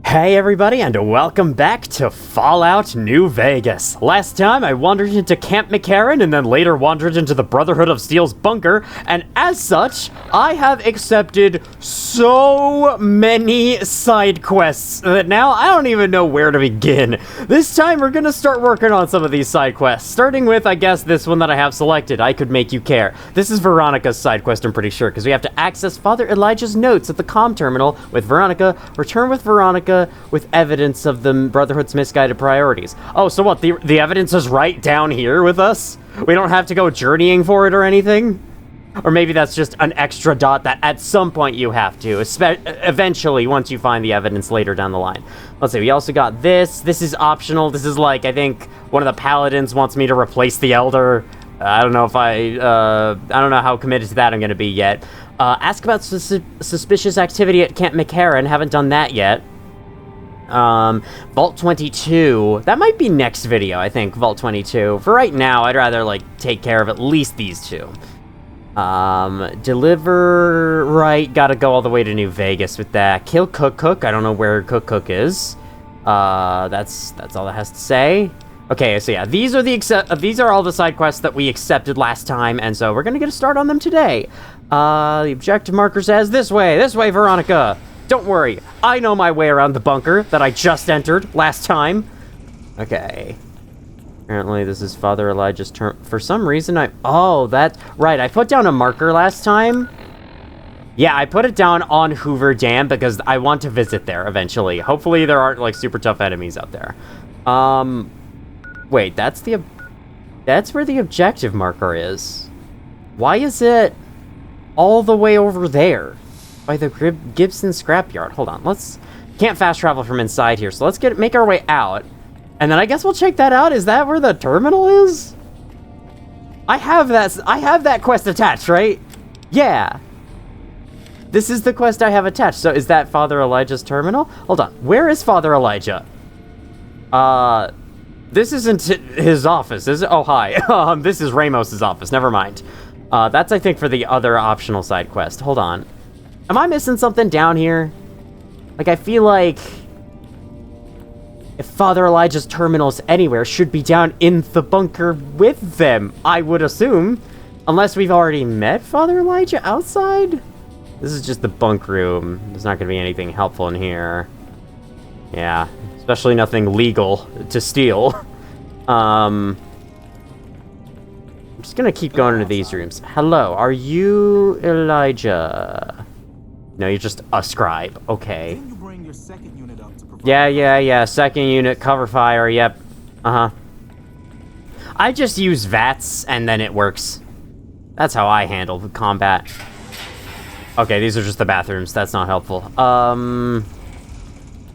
Hey everybody, and welcome back to Fallout New Vegas. Last time I wandered into Camp McCarran and then later wandered into the Brotherhood of Steel's bunker, and as such, I have accepted so many side quests that now I don't even know where to begin. This time we're gonna start working on some of these side quests, starting with, I guess, this one that I have selected, I Could Make You Care. This is Veronica's side quest, I'm pretty sure, because we have to access Father Elijah's notes at the comm terminal with Veronica, return with Veronica, with evidence of the Brotherhood's misguided priorities. Oh, so what, the evidence is right down here with us? We don't have to go journeying for it or anything? Or maybe that's just an extra dot that at some point you have to, eventually, once you find the evidence later down the line. Let's see, we also got this. This is optional. This is like, I think, one of the paladins wants me to replace the Elder. I don't know if I don't know how committed to that I'm going to be yet. Ask about suspicious activity at Camp McCarran. Haven't done that yet. Vault 22. That might be next video, I think, Vault 22. For right now, I'd rather, like, take care of at least these two. Deliver right. Gotta go all the way to New Vegas with that. Kill Cook. I don't know where Cook is. That's all that has to say. Okay, so yeah, these are all the side quests that we accepted last time, and so we're gonna get a start on them today. The objective marker says this way, Veronica. Don't worry, I know my way around the bunker that I just entered last time. Okay. Apparently this is Father Elijah's turn. For some reason oh, that's right, I put down a marker last time. Yeah, I put it down on Hoover Dam because I want to visit there eventually. Hopefully there aren't, like, super tough enemies out there. Wait, that's where the objective marker is. Why is it all the way over there? By the Gibson scrapyard. Hold on, can't fast travel from inside here, so let's make our way out. And then I guess we'll check that out. Is that where the terminal is? I have that quest attached, right? Yeah. This is the quest I have attached. So is that Father Elijah's terminal? Hold on, where is Father Elijah? This isn't his office, is it? Oh, hi. This is Ramos's office, never mind. That's, I think, for the other optional side quest. Hold on. Am I missing something down here? Like, I feel like if Father Elijah's terminals anywhere should be down in the bunker with them, I would assume. Unless we've already met Father Elijah outside? This is just the bunk room. There's not going to be anything helpful in here. Yeah, especially nothing legal to steal. I'm just going to keep going into these rooms. Hello, are you Elijah? No, you're just a scribe. Okay. Didn't you bring your second unit up to provide Yeah. Second unit, cover fire, yep. I just use VATS, and then it works. That's how I handle the combat. Okay, these are just the bathrooms. That's not helpful.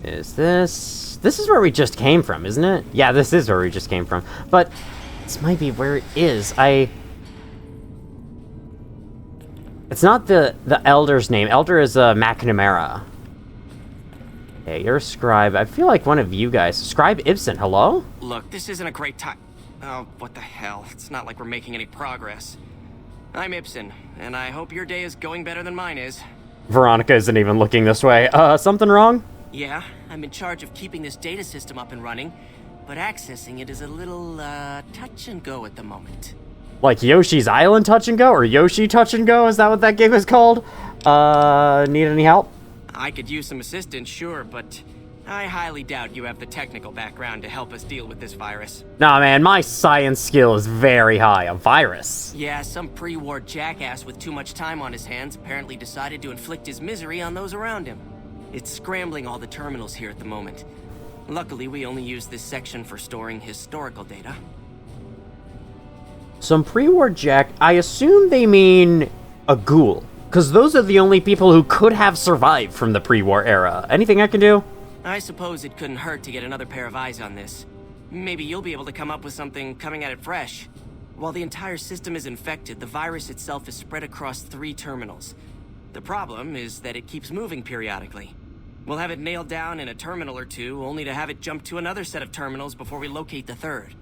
Is this... This is where we just came from, isn't it? Yeah, this is where we just came from. But this might be where it is. It's not the Elder's name. Elder is McNamara. Okay, you're a scribe. I feel like one of you guys. Scribe Ibsen, hello? Look, this isn't a great time. Oh, what the hell. It's not like we're making any progress. I'm Ibsen, and I hope your day is going better than mine is. Veronica isn't even looking this way. Something wrong? Yeah, I'm in charge of keeping this data system up and running, but accessing it is a little, touch and go at the moment. Like Yoshi's Island Touch and Go, or Yoshi Touch and Go? Is that what that game is called? Need any help? I could use some assistance, sure, but I highly doubt you have the technical background to help us deal with this virus. Nah, man, my science skill is very high. A virus? Yeah, some pre-war jackass with too much time on his hands apparently decided to inflict his misery on those around him. It's scrambling all the terminals here at the moment. Luckily, we only use this section for storing historical data. Some pre-war jack... I assume they mean a ghoul. Because those are the only people who could have survived from the pre-war era. Anything I can do? I suppose it couldn't hurt to get another pair of eyes on this. Maybe you'll be able to come up with something coming at it fresh. While the entire system is infected, the virus itself is spread across 3 terminals. The problem is that it keeps moving periodically. We'll have it nailed down in a terminal or 2, only to have it jump to another set of terminals before we locate the 3rd.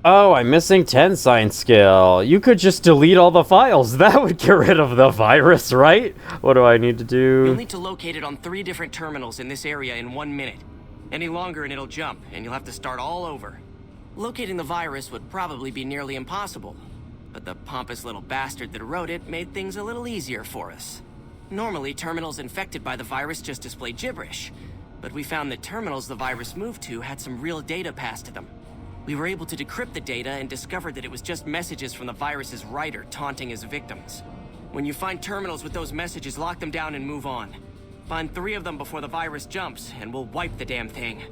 Oh, I'm missing 10 science skill. You could just delete all the files. That would get rid of the virus, right? What do I need to do? You'll need to locate it on 3 different terminals in this area in 1 minute. Any longer and it'll jump, and you'll have to start all over. Locating the virus would probably be nearly impossible, but the pompous little bastard that wrote it made things a little easier for us. Normally, terminals infected by the virus just display gibberish, but we found that terminals the virus moved to had some real data passed to them. We were able to decrypt the data and discovered that it was just messages from the virus's writer taunting his victims. When you find terminals with those messages, lock them down and move on. Find 3 of them before the virus jumps, and we'll wipe the damn thing.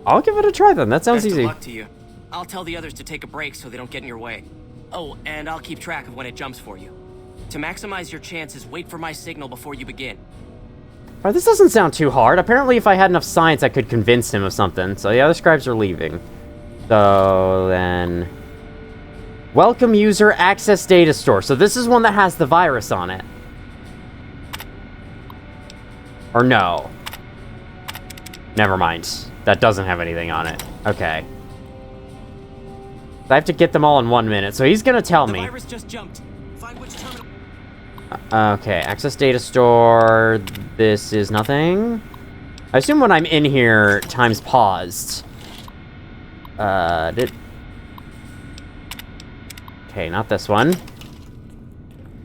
I'll give it a try then. That sounds easy. Best of luck to you. I'll tell the others to take a break so they don't get in your way. Oh, and I'll keep track of when it jumps for you. To maximize your chances, wait for my signal before you begin. Alright, this doesn't sound too hard. Apparently, if I had enough science, I could convince him of something. So the other scribes are leaving. So then... Welcome user, access data store. So this is one that has the virus on it. Or no. Never mind. That doesn't have anything on it. Okay. I have to get them all in 1 minute, so he's gonna tell me. The virus just jumped. Find which terminal. Okay, access data store. This is nothing. I assume when I'm in here, time's paused. Okay, not this one.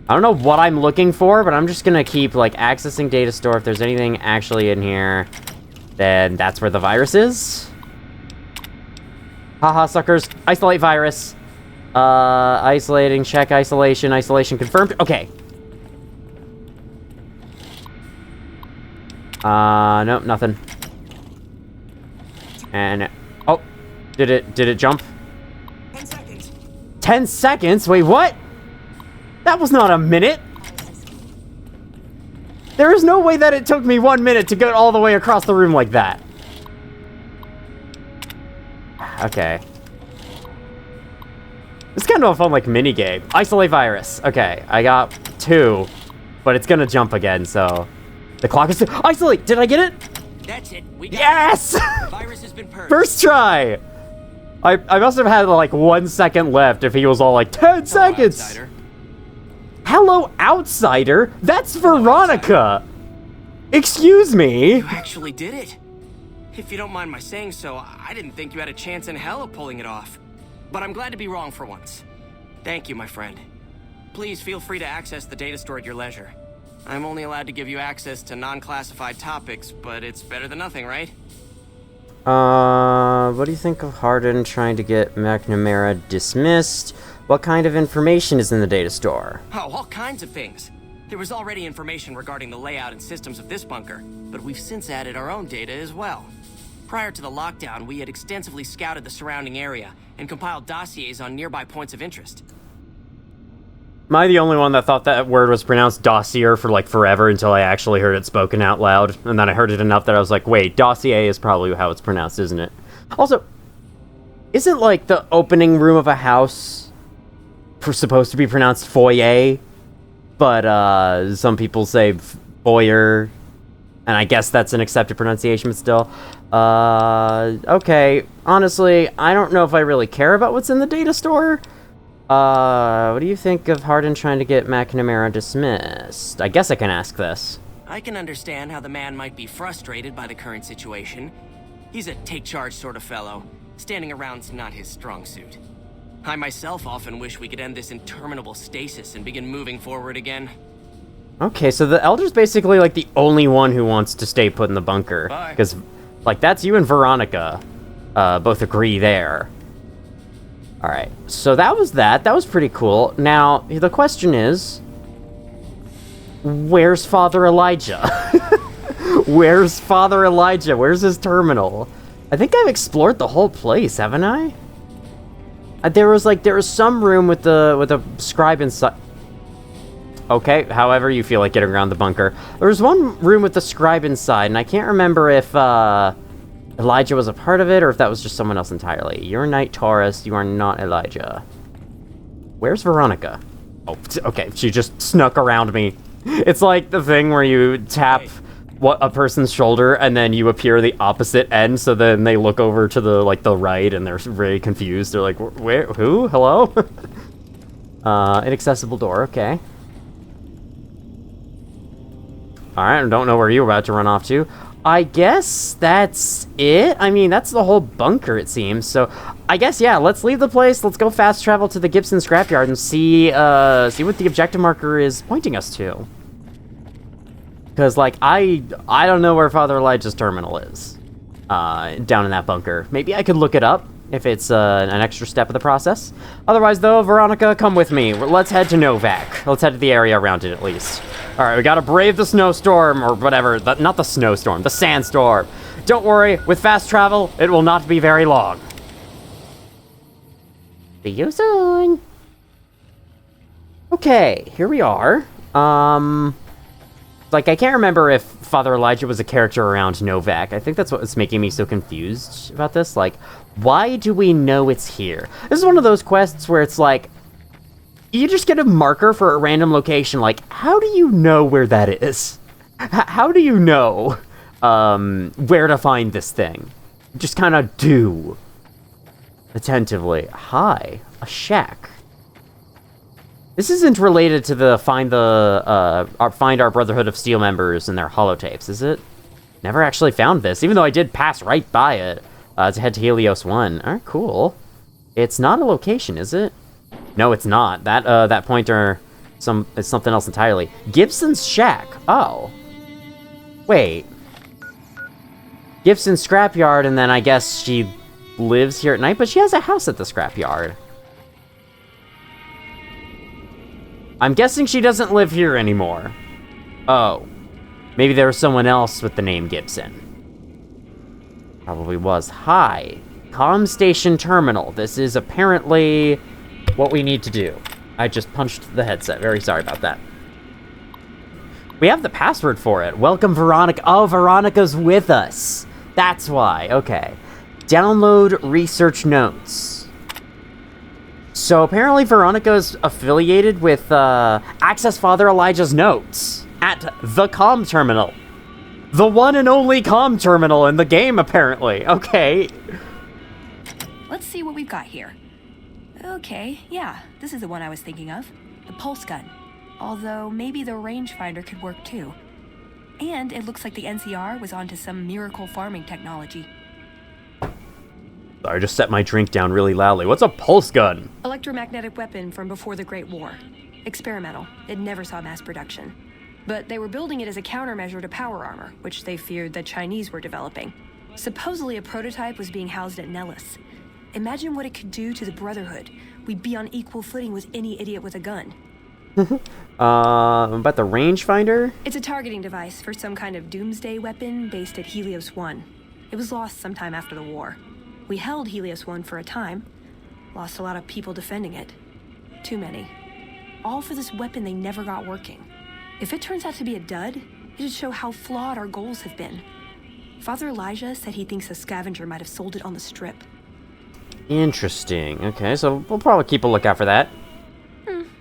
I don't know what I'm looking for, but I'm just gonna keep, like, accessing data store. If there's anything actually in here, then that's where the virus is. Haha, suckers. Isolate virus. Isolating, check isolation, isolation confirmed. Okay. Nope, nothing. And, oh, did it jump? 10 seconds. 10 seconds? Wait, what? That was not a minute. There is no way that it took me 1 minute to get all the way across the room like that. Okay. It's kind of a fun, like, mini-game. Isolate virus. Okay, I got 2. But it's gonna jump again, so... The clock is... Isolate! Did I get it? That's it. We got Yes! it. The virus has been purged. First try! I must have had, like, 1 second left if he was all like, 10 seconds! Outsider. Hello, outsider? That's Veronica! Excuse me? You actually did it. If you don't mind my saying so, I didn't think you had a chance in hell of pulling it off. But I'm glad to be wrong for once. Thank you, my friend. Please feel free to access the data store at your leisure. I'm only allowed to give you access to non-classified topics, but it's better than nothing, right? What do you think of Hardin trying to get McNamara dismissed? What kind of information is in the data store? Oh, all kinds of things. There was already information regarding the layout and systems of this bunker, but we've since added our own data as well. Prior to the lockdown, we had extensively scouted the surrounding area and compiled dossiers on nearby points of interest. Am I the only one that thought that word was pronounced dossier for, like, forever until I actually heard it spoken out loud? And then I heard it enough that I was like, wait, dossier is probably how it's pronounced, isn't it? Also, isn't, like, the opening room of a house supposed to be pronounced foyer? But, some people say foyer, and I guess that's an accepted pronunciation, but still. Okay, honestly, I don't know if I really care about what's in the data store. What do you think of Hardin trying to get McNamara dismissed? I guess I can ask this. I can understand how the man might be frustrated by the current situation. He's a take-charge sort of fellow. Standing around's not his strong suit. I myself often wish we could end this interminable stasis and begin moving forward again. Okay, so the Elder's basically, like, the only one who wants to stay put in the bunker. Because, like, that's you and Veronica. Both agree there. Alright, so that was that. That was pretty cool. Now, the question is... Where's Father Elijah? Where's Father Elijah? Where's his terminal? I think I've explored the whole place, haven't I? There was some room with a scribe inside. Okay, however you feel like getting around the bunker. There was one room with the scribe inside, and I can't remember if, Elijah was a part of it, or if that was just someone else entirely. You're Knight Taurus, you are not Elijah. Where's Veronica? Oh, okay, she just snuck around me. It's like the thing where you tap a person's shoulder, and then you appear the opposite end, so then they look over to the right, and they're very confused. They're like, where, who, hello? Inaccessible door, okay. Alright, I don't know where you're about to run off to. I guess that's it? I mean, that's the whole bunker, it seems. So, I guess, yeah, let's leave the place. Let's go fast travel to the Gibson scrapyard and see what the objective marker is pointing us to. Because, like, I don't know where Father Elijah's terminal is. Down in that bunker. Maybe I could look it up if it's an extra step of the process. Otherwise, though, Veronica, come with me. Let's head to Novak. Let's head to the area around it, at least. Alright, we gotta brave the snowstorm, or whatever. Not the snowstorm, the sandstorm. Don't worry, with fast travel, it will not be very long. See you soon. Okay, here we are. Like, I can't remember if Father Elijah was a character around Novak. I think that's what's making me so confused about this. Like, why do we know it's here? This is one of those quests where it's like, you just get a marker for a random location. Like, how do you know where that is? How do you know where to find this thing? Just kind of do. Attentively. Hi, a shack. This isn't related to the find our Brotherhood of Steel members and their holotapes, is it? Never actually found this, even though I did pass right by it to head to Helios 1. Alright, cool. It's not a location, is it? No, it's not. That pointer is something else entirely. Gibson's shack. Oh. Wait. Gibson's scrapyard, and then I guess she lives here at night, but she has a house at the scrapyard. I'm guessing she doesn't live here anymore. Oh. Maybe there was someone else with the name Gibson. Probably was. Hi. Comm station terminal. This is apparently what we need to do. I just punched the headset. Very sorry about that. We have the password for it. Welcome, Veronica. Oh, Veronica's with us. That's why. Okay. Download research notes. So apparently Veronica is affiliated with Access Father Elijah's notes at the comm terminal. The one and only comm terminal in the game, apparently. Okay. Let's see what we've got here. Okay, yeah, this is the one I was thinking of. The pulse gun. Although maybe the rangefinder could work too. And it looks like the NCR was onto some miracle farming technology. Sorry, I just set my drink down really loudly. What's a pulse gun? Electromagnetic weapon from before the Great War. Experimental. It never saw mass production. But they were building it as a countermeasure to power armor, which they feared the Chinese were developing. Supposedly a prototype was being housed at Nellis. Imagine what it could do to the Brotherhood. We'd be on equal footing with any idiot with a gun. About the rangefinder? It's a targeting device for some kind of doomsday weapon based at Helios 1. It was lost sometime after the war. We held Helios 1 for a time. Lost a lot of people defending it. Too many. All for this weapon they never got working. If it turns out to be a dud, it'd show how flawed our goals have been. Father Elijah said he thinks a scavenger might have sold it on the strip. Interesting. Okay, so we'll probably keep a lookout for that.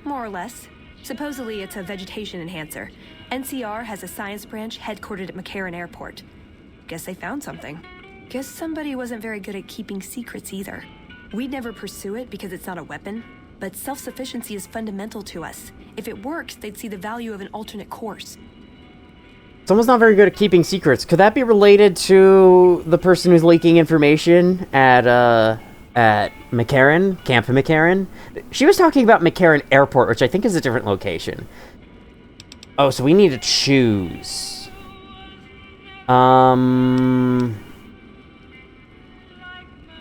More or less. Supposedly it's a vegetation enhancer. NCR has a science branch headquartered at McCarran Airport. Guess they found something. Guess somebody wasn't very good at keeping secrets either. We'd never pursue it because it's not a weapon, but self-sufficiency is fundamental to us. If it works, they'd see the value of an alternate course. Someone's not very good at keeping secrets. Could that be related to the person who's leaking information at McCarran, Camp McCarran? She was talking about McCarran Airport, which I think is a different location. Oh, so we need to choose.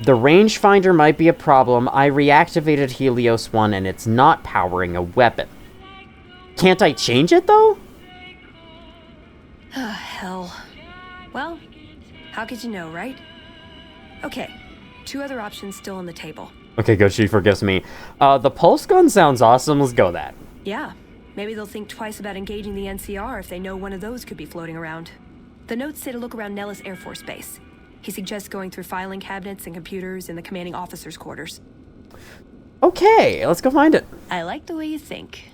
The rangefinder might be a problem. I reactivated Helios 1 and it's not powering a weapon. Can't I change it, though? Oh, hell. Well, how could you know, right? Okay, 2 other options still on the table. Okay, good. She forgives me. The pulse gun sounds awesome. Let's go that. Yeah, maybe they'll think twice about engaging the NCR if they know one of those could be floating around. The notes say to look around Nellis Air Force Base. He suggests going through filing cabinets and computers in the commanding officer's quarters. Okay, let's go find it. I like the way you think.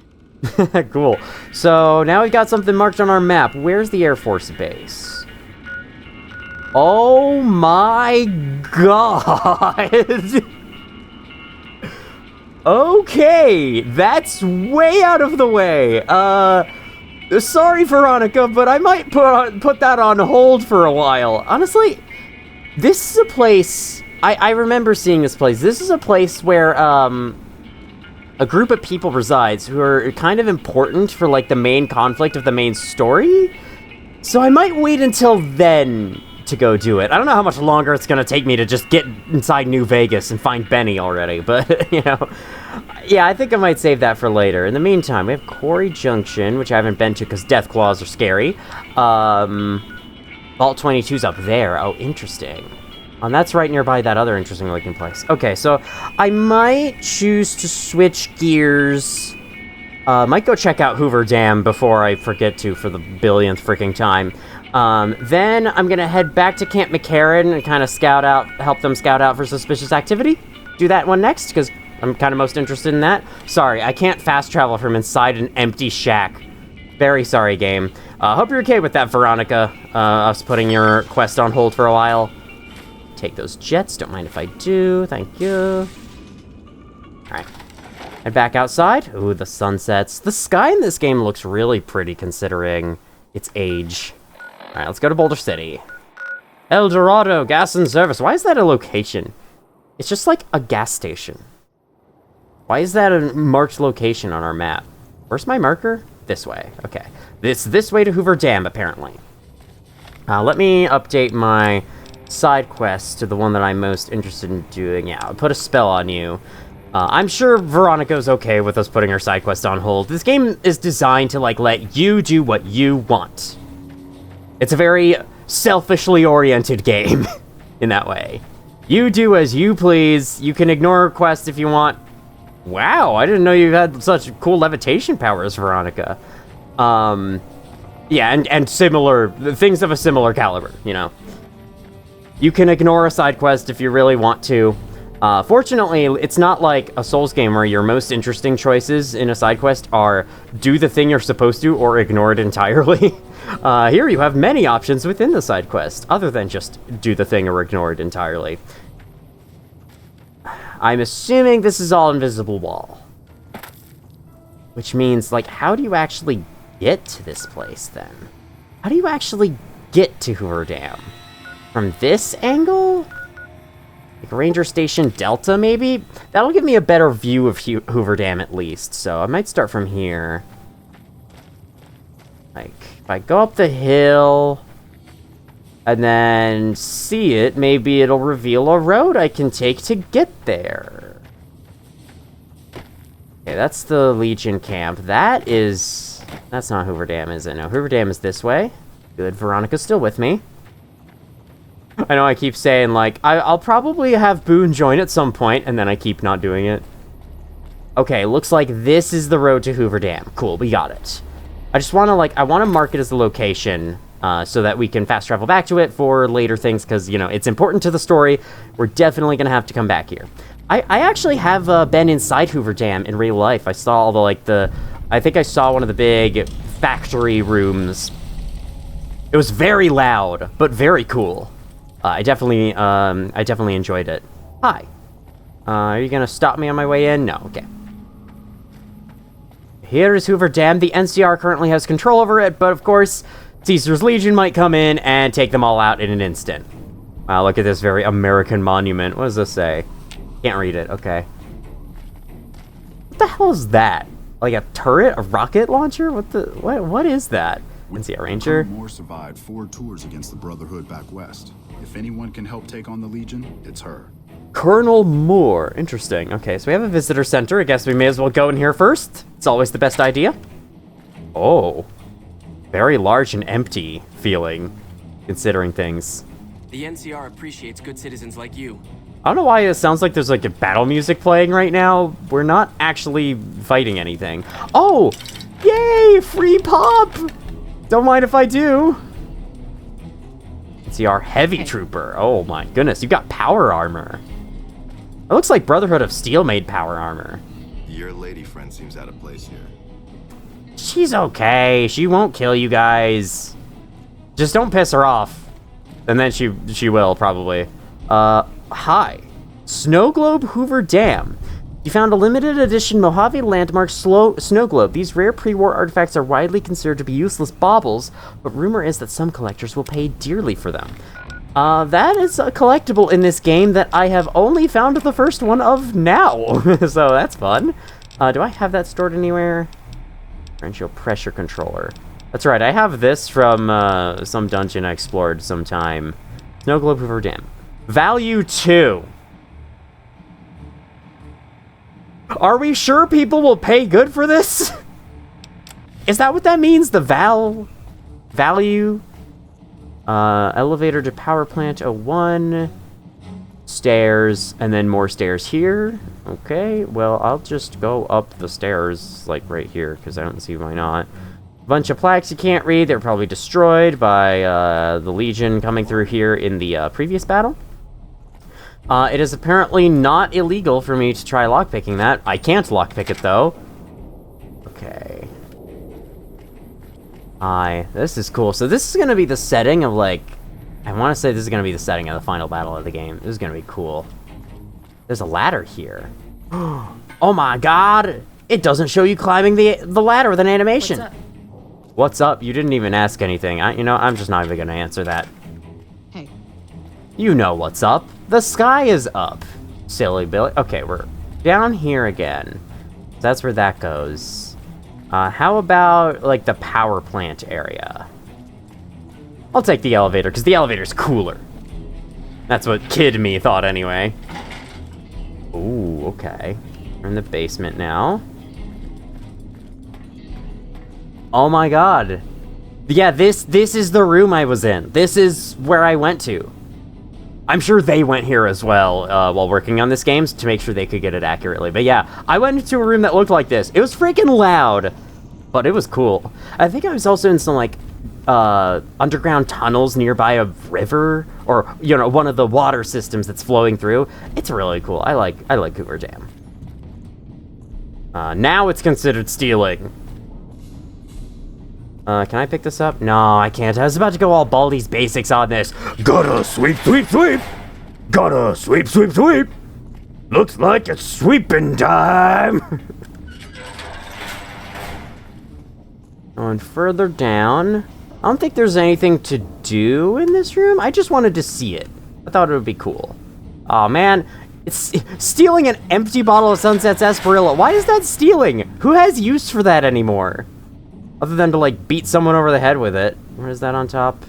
Cool. So now we've got something marked on our map. Where's the Air Force Base? Oh my god! Okay, that's way out of the way. Sorry, Veronica, but I might put that on hold for a while. Honestly, this is a place... I remember seeing this place. This is a place where, a group of people resides who are kind of important for, like, the main conflict of the main story. So I might wait until then to go do it. I don't know how much longer it's gonna take me to just get inside New Vegas and find Benny already, but, you know... Yeah, I think I might save that for later. In the meantime, we have Quarry Junction, which I haven't been to because Death Claws are scary. Vault 22's up there. Oh, interesting. And that's right nearby that other interesting looking place. Okay, so I might choose to switch gears. Might go check out Hoover Dam before I forget to for the billionth freaking time. Then I'm gonna head back to Camp McCarran and kind of help them scout out for suspicious activity. Do that one next, because I'm kind of most interested in that. Sorry, I can't fast travel from inside an empty shack. Very sorry, game. Hope you're okay with that, Veronica. Us putting your quest on hold for a while. Take those jets, don't mind if I do. Thank you. Alright. Head back outside. Ooh, the sunsets. The sky in this game looks really pretty considering its age. Alright, let's go to Boulder City. El Dorado, gas and service. Why is that a location? It's just like a gas station. Why is that a marked location on our map? Where's my marker? This way. Okay. This way to Hoover Dam, apparently. Let me update my side quest to the one that I'm most interested in doing. Yeah, I'll put a spell on you. I'm sure Veronica's okay with us putting her side quest on hold. This game is designed to, like, let you do what you want. It's a very selfishly oriented game in that way. You do as you please. You can ignore quests if you want. Wow, I didn't know you had such cool levitation powers, Veronica. Yeah, and similar, things of a similar caliber, you know. You can ignore a side quest if you really want to. Fortunately, it's not like a Souls game where your most interesting choices in a side quest are do the thing you're supposed to or ignore it entirely. Here you have many options within the side quest, other than just do the thing or ignore it entirely. I'm assuming this is all invisible wall. Which means, like, how do you actually get to this place, then? How do you actually get to Hoover Dam? From this angle? Like Ranger Station Delta, maybe? That'll give me a better view of Hoover Dam, at least. So I might start from here. Like, if I go up the hill... and then see it, maybe it'll reveal a road I can take to get there. Okay, that's the Legion camp. That's not Hoover Dam, is it? No, Hoover Dam is this way. Good, Veronica's still with me. I know I keep saying, like, I'll probably have Boone join at some point, and then I keep not doing it. Okay, looks like this is the road to Hoover Dam. Cool, we got it. I just want to, like, I want to mark it as the location... so that we can fast travel back to it for later things, because, you know, it's important to the story. We're definitely going to have to come back here. I actually have been inside Hoover Dam in real life. I saw all the, like, I think I saw one of the big factory rooms. It was very loud, but very cool. I definitely enjoyed it. Hi. Are you going to stop me on my way in? No, okay. Here is Hoover Dam. The NCR currently has control over it, but of course... Caesar's Legion might come in and take them all out in an instant. Wow, look at this very American monument. What does this say? Can't read it. Okay. What the hell is that? Like a turret? A rocket launcher? What is that? NCR Ranger? Moore survived 4 tours against the Brotherhood back west. If anyone can help take on the Legion, it's her. Colonel Moore. Interesting. Okay, so we have a visitor center. I guess we may as well go in here first. It's always the best idea. Oh. Very large and empty feeling, considering things. The NCR appreciates good citizens like you. I don't know why it sounds like there's like a battle music playing right now. We're not actually fighting anything. Oh! Yay! Free pop! Don't mind if I do. NCR Heavy Trooper. Oh my goodness, you got power armor. It looks like Brotherhood of Steel made power armor. Your lady friend seems out of place here. She's okay. She won't kill you guys. Just don't piss her off. And then she will, probably. Hi. Snow Globe Hoover Dam. You found a limited edition Mojave landmark snow globe. These rare pre-war artifacts are widely considered to be useless baubles, but rumor is that some collectors will pay dearly for them. That is a collectible in this game that I have only found the first one of now. So that's fun. Do I have that stored anywhere? Differential pressure controller. That's right, I have this from some dungeon I explored sometime. Snow Globe Hoover Dam. Value 2. Are we sure people will pay good for this? Is that what that means? The value? Elevator to power plant 01. Stairs, and then more stairs here. Okay, well, I'll just go up the stairs, like right here, because I don't see why not. Bunch of plaques you can't read. They're probably destroyed by the Legion coming through here in the previous battle. It is apparently not illegal for me to try lockpicking that. I can't lockpick it, though. Okay. This is cool. So this is going to be the setting of, like... I want to say this is going to be the setting of the final battle of the game. This is going to be cool. There's a ladder here. Oh my god! It doesn't show you climbing the ladder with an animation. What's up? What's up? You didn't even ask anything. I'm just not even going to answer that. Hey. You know what's up. The sky is up. Silly Billy. Okay, we're down here again. That's where that goes. How about, like, the power plant area? I'll take the elevator, because the elevator's cooler. That's what kid me thought, anyway. Ooh, okay. We're in the basement now. Oh my god. Yeah, this is the room I was in. This is where I went to. I'm sure they went here as well while working on this game to make sure they could get it accurately. But yeah, I went into a room that looked like this. It was freaking loud, but it was cool. I think I was also in some, like, underground tunnels nearby a river, or, you know, one of the water systems that's flowing through. It's really cool. I like Hoover Dam. Now it's considered stealing. Can I pick this up? No, I can't. I was about to go all Baldi's Basics on this. Gotta sweep, sweep, sweep! Gotta sweep, sweep, sweep! Looks like it's sweeping time! Going further down. I don't think there's anything to do in this room. I just wanted to see it. I thought it would be cool. Oh man, it's stealing an empty bottle of Sunset Sarsaparilla. Why is that stealing? Who has use for that anymore? Other than to, like, beat someone over the head with it. Where is that on top?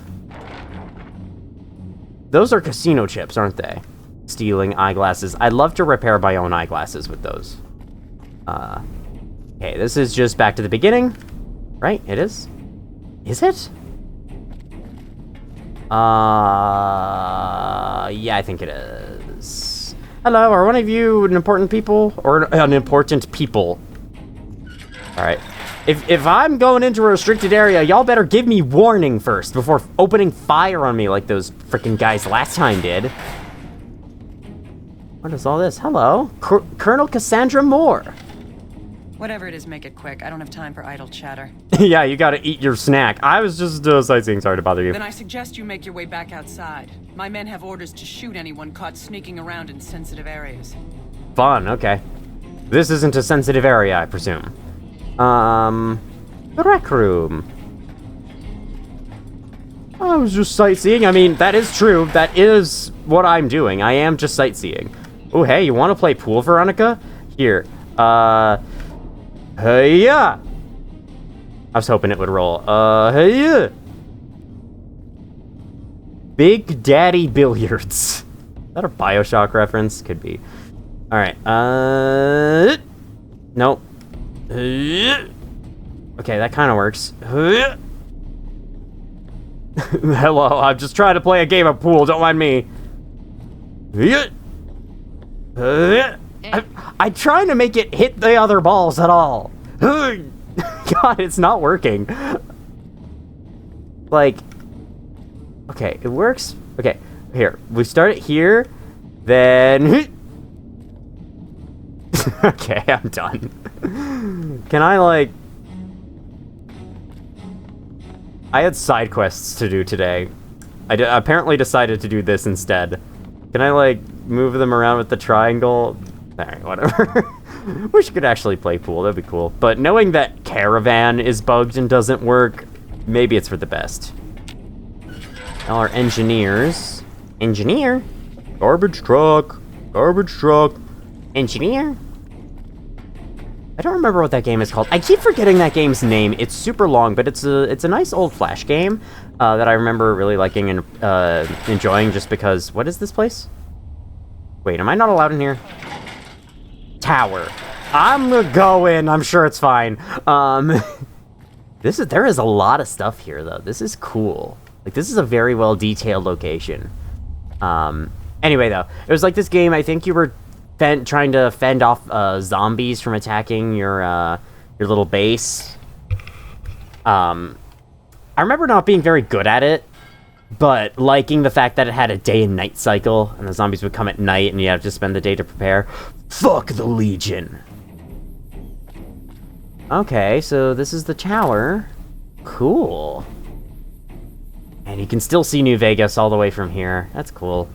Those are casino chips, aren't they? Stealing eyeglasses. I'd love to repair my own eyeglasses with those. Okay, this is just back to the beginning. Right? It is? Is it? Yeah, I think it is. Hello, are one of you an important people? Or an important people? Alright. If I'm going into a restricted area, y'all better give me warning first before opening fire on me like those freaking guys last time did. What is all this? Hello, Colonel Cassandra Moore. Whatever it is, make it quick. I don't have time for idle chatter. Yeah, you gotta eat your snack. I was just sightseeing, sorry to bother you. Then I suggest you make your way back outside. My men have orders to shoot anyone caught sneaking around in sensitive areas. Fun, okay. This isn't a sensitive area, I presume. Rec room. I was just sightseeing. I mean, that is true. That is what I'm doing. I am just sightseeing. Oh, hey, you want to play pool, Veronica? Here. Hey, yeah. I was hoping it would roll. Hey, yeah. Big Daddy Billiards. Is that a BioShock reference? Could be. All right. Nope. Okay, that kind of works. Hello, I'm just trying to play a game of pool. Don't mind me. I'm trying to make it hit the other balls at all. God, it's not working. Like, okay, it works. Okay, here, we start it here, then... Okay, I'm done. Can I, like... I had side quests to do today. I apparently decided to do this instead. Can I, like, move them around with the triangle? Alright, whatever. Wish I could actually play pool, that'd be cool. But knowing that Caravan is bugged and doesn't work, maybe it's for the best. All our engineers. Engineer? Garbage truck. Garbage truck. Engineer? I don't remember what that game is called. I keep forgetting that game's name. It's super long, but it's a nice old Flash game that I remember really liking and enjoying just because... What is this place? Wait, am I not allowed in here? Tower. I'm gonna go in. I'm sure it's fine. There is a lot of stuff here, though. This is cool. Like, this is a very well detailed location. Anyway, though, it was like this game. I think you were trying to fend off zombies from attacking your little base. I remember not being very good at it, but liking the fact that it had a day and night cycle, and the zombies would come at night, and you have to spend the day to prepare. Fuck the Legion. Okay, so this is the tower. Cool. And you can still see New Vegas all the way from here. That's cool.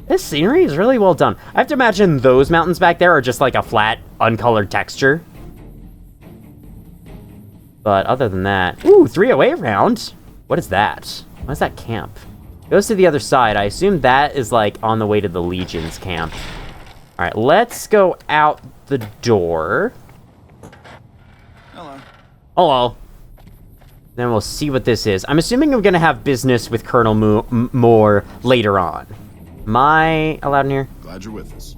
This scenery is really well done. I have to imagine those mountains back there are just like a flat, uncolored texture. But other than that... Ooh, 308 round. What is that? What is that camp? It goes to the other side. I assume that is like on the way to the Legion's camp. Alright, let's go out the door. Hello. Hello. Then we'll see what this is. I'm assuming I'm going to have business with Colonel Moore later on. Am I allowed in here? Glad you're with us.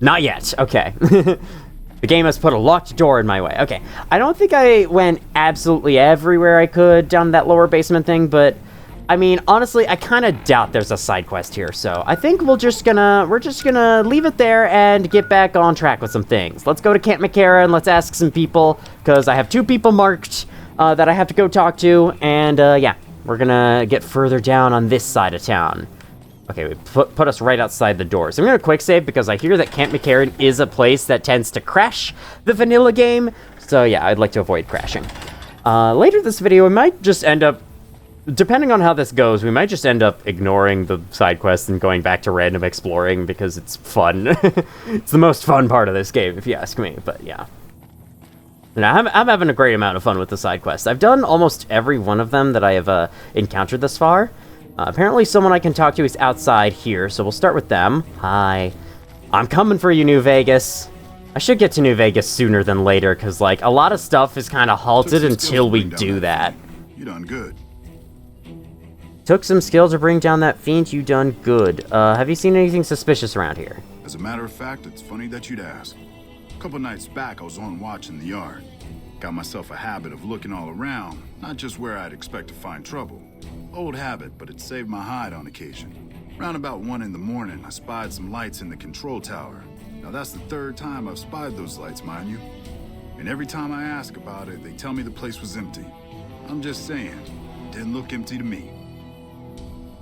Not yet. Okay. The game has put a locked door in my way. Okay. I don't think I went absolutely everywhere I could down that lower basement thing, but I mean, honestly, I kind of doubt there's a side quest here. So I think we're just gonna leave it there and get back on track with some things. Let's go to Camp McCarran and let's ask some people, because I have 2 people marked that I have to go talk to, and yeah, we're gonna get further down on this side of town. Okay, we put us right outside the doors. I'm gonna quick save because I hear that Camp McCarran is a place that tends to crash the vanilla game, so yeah, I'd like to avoid crashing. Later this video, we might just end up, depending on how this goes, we might just end up ignoring the side quests and going back to random exploring because it's fun. It's the most fun part of this game, if you ask me, but yeah. Now, I'm having a great amount of fun with the side quests. I've done almost every one of them that I have encountered thus far. Apparently someone I can talk to is outside here, so we'll start with them. Hi. I'm coming for you, New Vegas. I should get to New Vegas sooner than later, because, like, a lot of stuff is kind of halted until we do that. You done good. Took some skill to bring down that fiend, you done good. Have you seen anything suspicious around here? As a matter of fact, it's funny that you'd ask. A couple nights back, I was on watch in the yard. Got myself a habit of looking all around, not just where I'd expect to find trouble. Old habit, but it saved my hide on occasion. Round about 1 in the morning, I spied some lights in the control tower. Now that's the 3rd time I've spied those lights, mind you. And every time I ask about it, they tell me the place was empty. I'm just saying, it didn't look empty to me.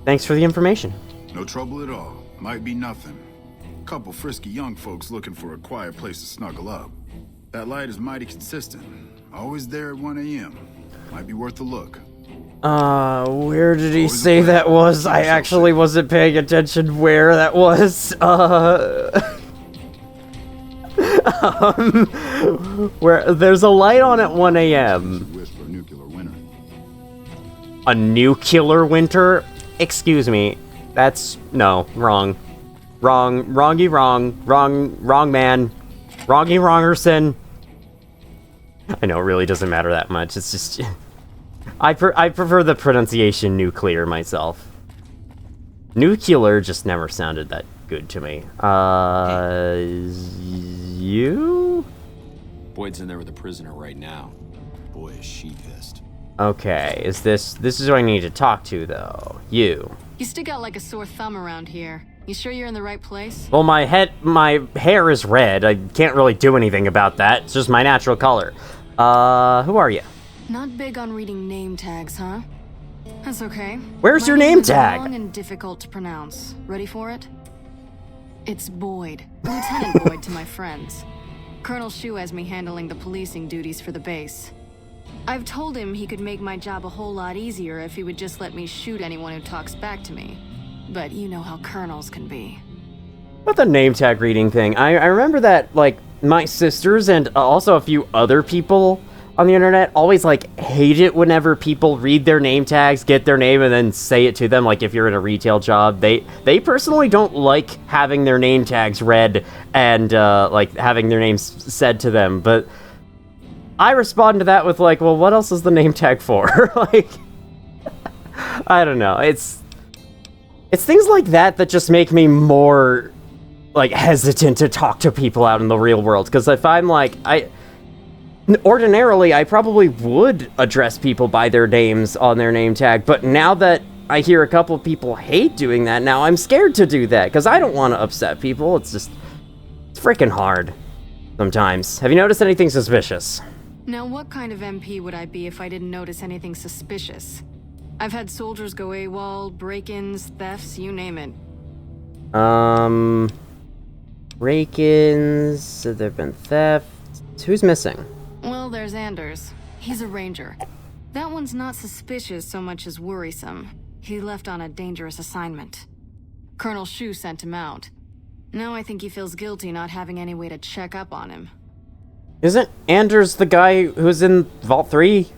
Thanks for the information. No trouble at all. Might be nothing. Couple frisky young folks looking for a quiet place to snuggle up. That light is mighty consistent. Always there at 1 a.m. Might be worth a look. Where did he say that was? I actually wasn't paying attention where that was. Where there's a light on at 1 a.m. Wish for a nuclear winter. A nuclear winter? Excuse me. That's no, wrong. Wrong, wrongy wrong, wrong man. Wrongy wrongerson. I know it really doesn't matter that much. It's just I prefer the pronunciation nuclear myself. Nuclear just never sounded that good to me. You? Boyd's in there with a prisoner right now. Boy, is she pissed. Okay, this is who I need to talk to, though. You. You stick out like a sore thumb around here. You sure you're in the right place? Well, my hair is red. I can't really do anything about that. It's just my natural color. Who are you? Not big on reading name tags, huh? That's okay. Where's your name tag? Long and difficult to pronounce. Ready for it? It's Boyd. Lieutenant Boyd to my friends. Colonel Shu has me handling the policing duties for the base. I've told him he could make my job a whole lot easier if he would just let me shoot anyone who talks back to me. But you know how colonels can be. But the name tag reading thing, I remember that, like, my sisters and also a few other people on the internet always, like, hate it whenever people read their name tags, get their name, and then say it to them. Like, if you're in a retail job, they personally don't like having their name tags read and, like, having their names said to them. But I respond to that with, like, well, what else is the name tag for? Like, I don't know. It's things like that that just make me more, like, hesitant to talk to people out in the real world. Because if I'm, like, ordinarily, I probably would address people by their names on their name tag, but now that I hear a couple of people hate doing that, now I'm scared to do that, because I don't want to upset people. It's freaking hard sometimes. Have you noticed anything suspicious? Now, what kind of MP would I be if I didn't notice anything suspicious? I've had soldiers go AWOL, break-ins, thefts, you name it. Break-ins, there've been thefts. Who's missing? Well, there's Anders. He's a ranger. That one's not suspicious so much as worrisome. He left on a dangerous assignment. Colonel Shu sent him out. Now I think he feels guilty not having any way to check up on him. Isn't Anders the guy who's in Vault 3?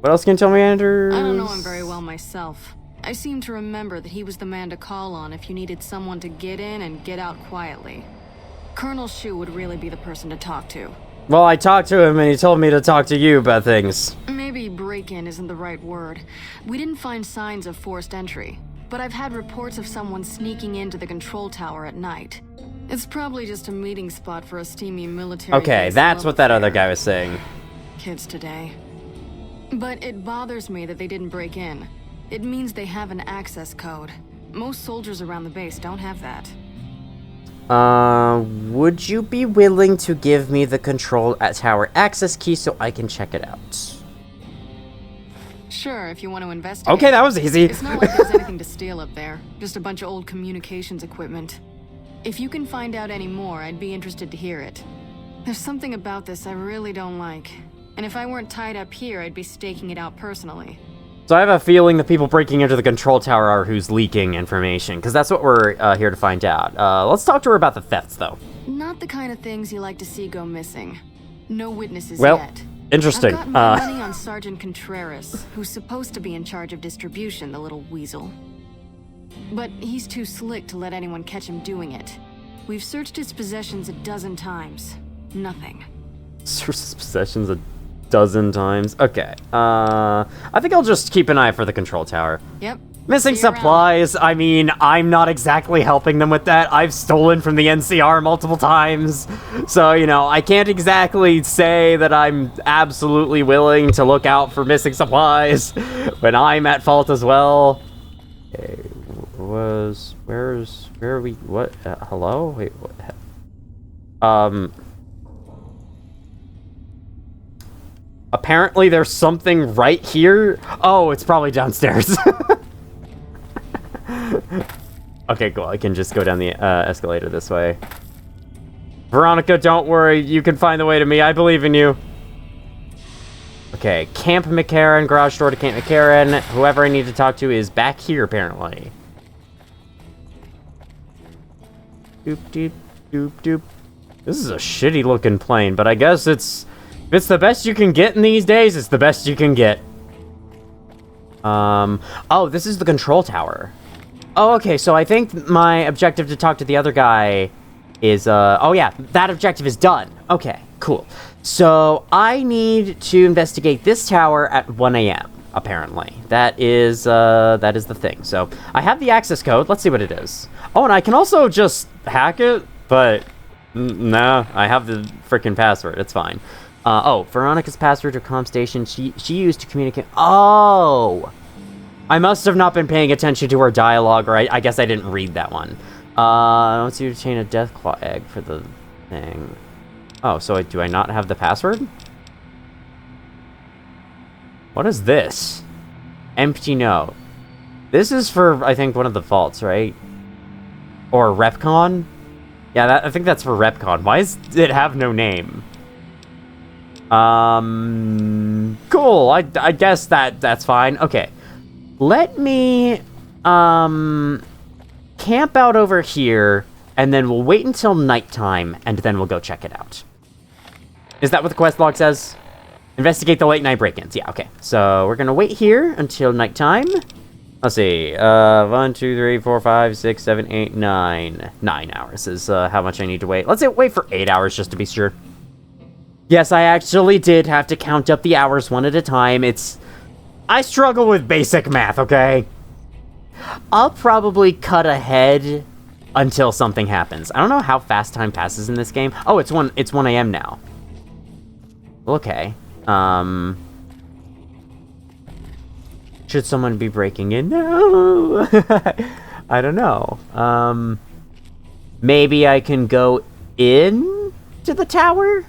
What else can you tell me, Anders? I don't know him very well myself. I seem to remember that he was the man to call on if you needed someone to get in and get out quietly. Colonel Shu would really be the person to talk to. Well, I talked to him and he told me to talk to you about things. Maybe break-in isn't the right word. We didn't find signs of forced entry, but I've had reports of someone sneaking into the control tower at night. It's probably just a meeting spot for a steamy military Okay, base that's what that affair. other guy was saying. Kids today. But it bothers me that they didn't break in. It means they have an access code. Most soldiers around the base don't have that. Would you be willing to give me the control tower access key so I can check it out? Sure, if you want to investigate. Okay, that was easy. It's not like there's anything to steal up there. Just a bunch of old communications equipment. If you can find out any more, I'd be interested to hear it. There's something about this I really don't like. And if I weren't tied up here, I'd be staking it out personally. So I have a feeling the people breaking into the control tower are who's leaking information, because that's what we're here to find out. Let's talk to her about the thefts, though. Not the kind of things you like to see go missing. No witnesses Well, yet. interesting. I've got my money on Sergeant Contreras, who's supposed to be in charge of distribution, the little weasel. But he's too slick to let anyone catch him doing it. We've searched his possessions 12 times. Nothing. Searched his possessions 12 times? Okay. I think I'll just keep an eye for the control tower. Yep. Missing See you around. supplies, I mean, I'm not exactly helping them with that. I've stolen from the NCR multiple times. So, you know, I can't exactly say that I'm absolutely willing to look out for missing supplies when I'm at fault as well. Okay, where are we, what, hello? Wait, what? Apparently there's something right here. Oh, it's probably downstairs. Okay, cool. I can just go down the escalator this way. Veronica, don't worry. You can find the way to me. I believe in you. Okay, Camp McCarran, garage door to Camp McCarran. Whoever I need to talk to is back here, apparently. Doop, doop, doop, doop. This is a shitty looking plane, but I guess if it's the best you can get in these days, it's the best you can get. Oh, this is the control tower. Oh, okay, so I think my objective to talk to the other guy is, oh yeah, that objective is done. Okay, cool. So, I need to investigate this tower at 1 a.m., apparently. That is the thing. So, I have the access code. Let's see what it is. Oh, and I can also just hack it, but no, I have the freaking password. It's fine. Oh, Veronica's password to comm station she used to communicate. Oh! I must have not been paying attention to her dialogue, or I guess I didn't read that one. I want you to obtain a Deathclaw egg for the thing. Oh, so do I not have the password? What is this? Empty note. This is for, I think, one of the vaults, right? Or Repcon? Yeah, I think that's for Repcon. Why does it have no name? Cool. I guess that's fine. Okay. Let me, camp out over here, and then we'll wait until nighttime, and then we'll go check it out. Is that what the quest log says? Investigate the late night break-ins. Yeah, okay. So we're gonna wait here until nighttime. Let's see. 1, 2, 3, 4, 5, 6, 7, 8, 9. 9 hours is how much I need to wait. Let's say wait for 8 hours just to be sure. Yes, I actually did have to count up the hours one at a time. I struggle with basic math, okay? I'll probably cut ahead until something happens. I don't know how fast time passes in this game. Oh, it's 1 a.m. now. Okay. Should someone be breaking in? No. I don't know. Maybe I can go in to the tower?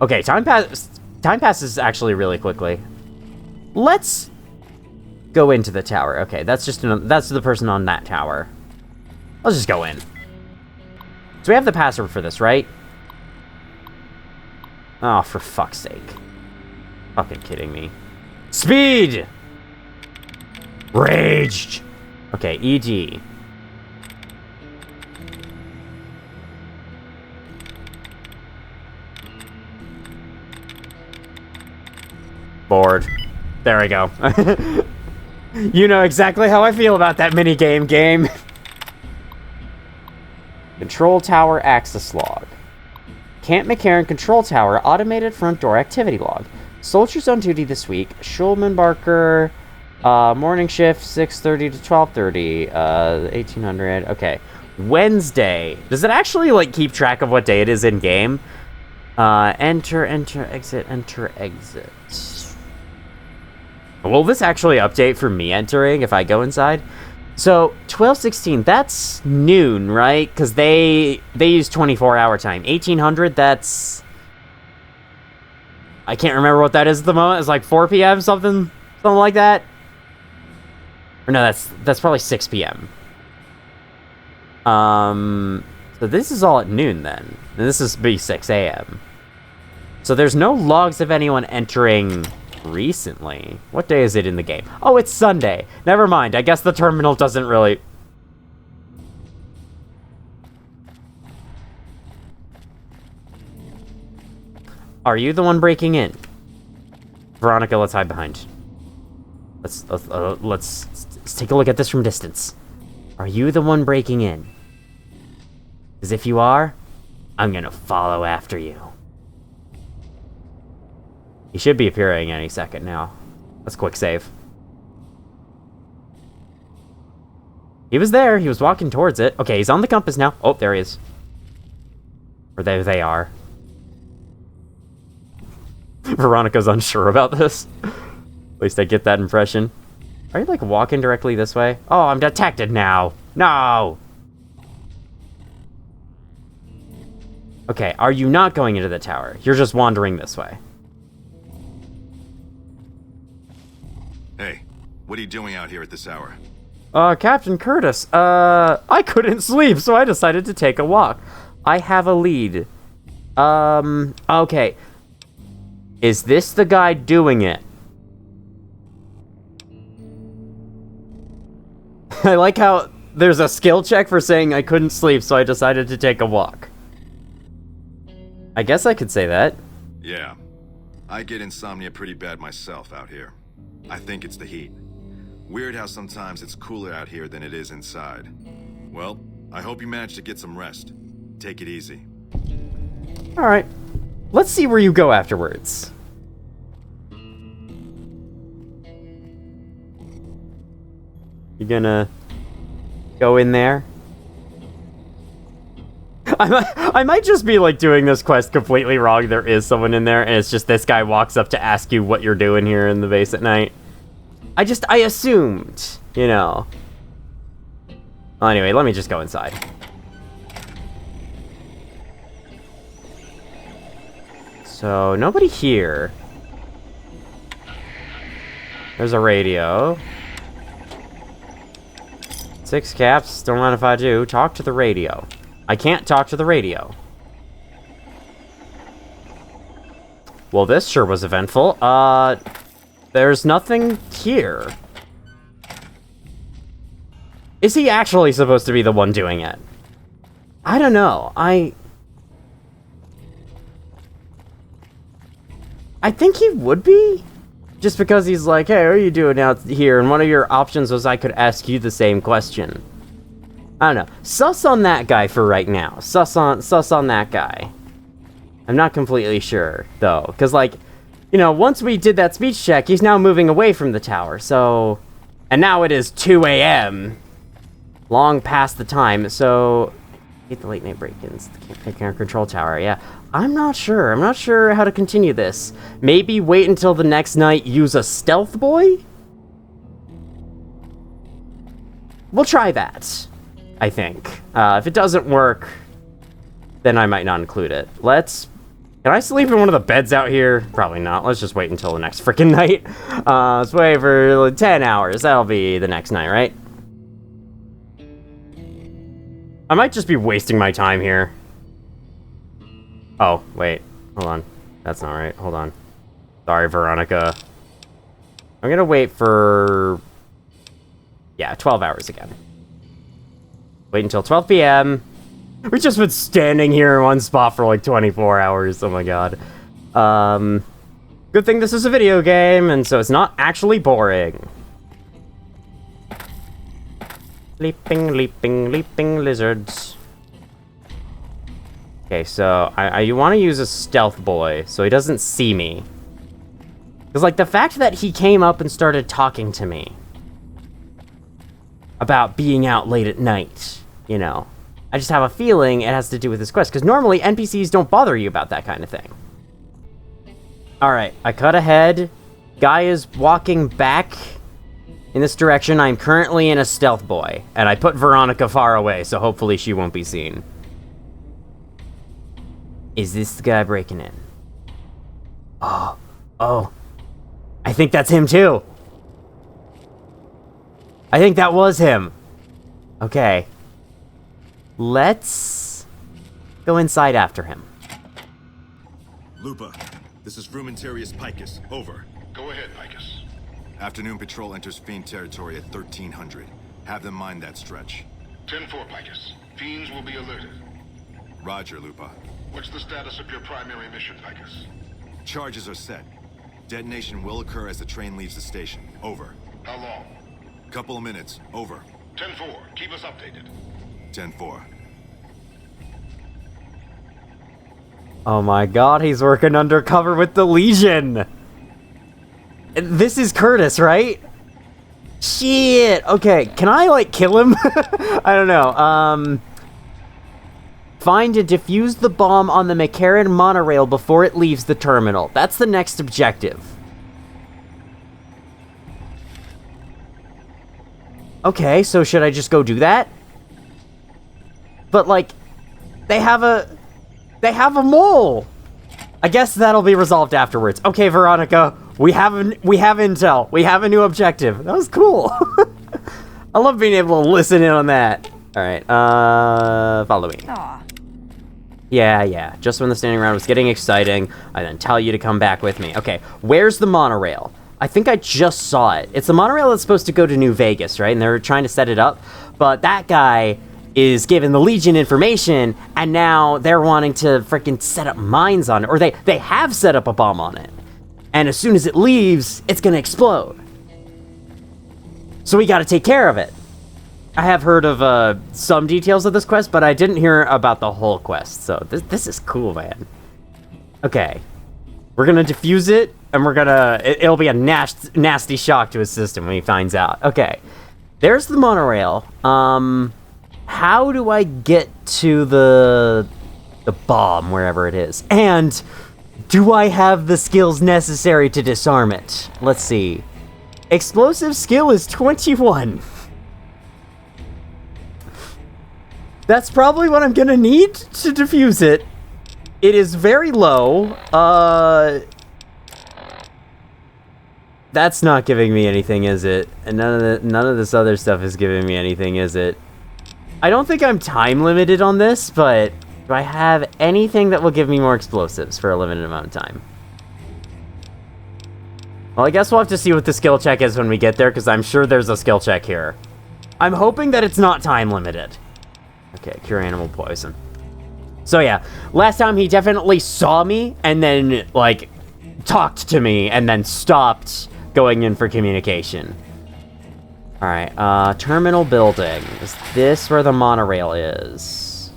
Okay, time passes actually really quickly. Let's go into the tower. Okay, that's the person on that tower. Let's just go in. So we have the password for this, right? Oh, for fuck's sake. Fucking kidding me. Speed! Raged! Okay, ED. Bored. There we go. You know exactly how I feel about that minigame game. Control Tower Access Log. Camp McCarran Control Tower Automated Front Door Activity Log. Soldiers on duty this week. Schulman Barker. Morning shift 6:30 to 12:30. 1800. Okay. Wednesday. Does it actually, like, keep track of what day it is in game? Enter, exit. Will this actually update for me entering if I go inside? So, 12:16, that's noon, right? Because they use 24-hour time. 1800, that's... I can't remember what that is at the moment. It's like 4 p.m., something like that? Or no, that's probably 6 p.m. So this is all at noon, then. And this is be 6 a.m. So there's no logs of anyone entering recently. What day is it in the game? Oh, it's Sunday. Never mind. I guess the terminal doesn't really... Are you the one breaking in? Veronica, let's hide behind. Let's take a look at this from distance. Are you the one breaking in? Because if you are, I'm gonna follow after you. He should be appearing any second now. Let's quick save. He was there. He was walking towards it. Okay, he's on the compass now. Oh, there he is. Or there they are. Veronica's unsure about this. At least I get that impression. Are you, like, walking directly this way? Oh, I'm detected now. No! Okay, are you not going into the tower? You're just wandering this way. Hey, what are you doing out here at this hour? Captain Curtis, I couldn't sleep, so I decided to take a walk. I have a lead. Okay. Is this the guy doing it? I like how there's a skill check for saying I couldn't sleep, so I decided to take a walk. I guess I could say that. Yeah. I get insomnia pretty bad myself out here. I think it's the heat. Weird how sometimes it's cooler out here than it is inside. Well, I hope you managed to get some rest. Take it easy. Alright. Let's see where you go afterwards. You gonna go in there? I might just be, like, doing this quest completely wrong. There is someone in there, and it's just this guy walks up to ask you what you're doing here in the base at night. I assumed, you know. Well, anyway, let me just go inside. So, nobody here. There's a radio. 6 caps, don't mind if I do. Talk to the radio. I can't talk to the radio. Well, this sure was eventful. There's nothing here. Is he actually supposed to be the one doing it? I don't know. I think he would be. Just because he's like, hey, what are you doing out here? And one of your options was I could ask you the same question. I don't know. Sus on that guy for right now. Sus on that guy. I'm not completely sure, though. Because, like, you know, once we did that speech check, he's now moving away from the tower, so... And now it is 2 a.m. Long past the time, so... Get the late night break-ins. The camera control tower, yeah. I'm not sure. I'm not sure how to continue this. Maybe wait until the next night, use a stealth boy? We'll try that, I think. If it doesn't work, then I might not include it. Can I sleep in one of the beds out here? Probably not. Let's just wait until the next freaking night. Let's wait for 10 hours. That'll be the next night, right? I might just be wasting my time here. Oh, wait. Hold on. That's not right. Hold on. Sorry, Veronica. I'm gonna wait for... Yeah, 12 hours again. Wait until 12 p.m. We've just been standing here in one spot for like 24 hours. Oh my god. Good thing this is a video game, and so it's not actually boring. Leaping, leaping, leaping lizards. Okay, so you want to use a stealth boy so he doesn't see me. Because, like, the fact that he came up and started talking to me about being out late at night, you know, I just have a feeling it has to do with this quest. Because normally NPCs don't bother you about that kind of thing. Alright, I cut ahead. Guy is walking back in this direction. I'm currently in a stealth boy. And I put Veronica far away, so hopefully she won't be seen. Is this the guy breaking in? Oh. I think that's him too. I think that was him. Okay. Let's go inside after him. Lupa, this is Frumentarius Picus. Over. Go ahead, Picus. Afternoon patrol enters Fiend territory at 1300. Have them mind that stretch. 10-4, Picus. Fiends will be alerted. Roger, Lupa. What's the status of your primary mission, Picus? Charges are set. Detonation will occur as the train leaves the station. Over. How long? Couple of minutes. Over. 10-4. Keep us updated. 10-4. Oh my god, he's working undercover with the Legion! This is Curtis, right? Shit! Okay, can I, like, kill him? I don't know, Find and defuse the bomb on the McCarran monorail before it leaves the terminal. That's the next objective. Okay, so should I just go do that? But, like, they have a mole! I guess that'll be resolved afterwards. Okay, Veronica, we have intel. We have a new objective. That was cool. I love being able to listen in on that. Alright, follow me. Aw. Yeah. Just when the standing around was getting exciting, I then tell you to come back with me. Okay, where's the monorail? I think I just saw it. It's the monorail that's supposed to go to New Vegas, right? And they're trying to set it up. But that guy is giving the Legion information, and now they're wanting to freaking set up mines on it. Or they have set up a bomb on it. And as soon as it leaves, it's gonna explode. So we gotta take care of it. I have heard of some details of this quest, but I didn't hear about the whole quest. So this is cool, man. Okay. We're gonna defuse it, and we're gonna... It'll be a nasty shock to his system when he finds out. Okay. There's the monorail. How do I get to the bomb, wherever it is? And do I have the skills necessary to disarm it? Let's see. Explosive skill is 21. That's probably what I'm gonna need to defuse it. It is very low. That's not giving me anything, is it? And none of this other stuff is giving me anything, is it? I don't think I'm time limited on this, but do I have anything that will give me more explosives for a limited amount of time? Well, I guess we'll have to see what the skill check is when we get there, because I'm sure there's a skill check here. I'm hoping that it's not time limited. Okay, cure animal poison. So yeah, last time he definitely saw me, and then, like, talked to me, and then stopped going in for communication. Alright, terminal building. Is this where the monorail is?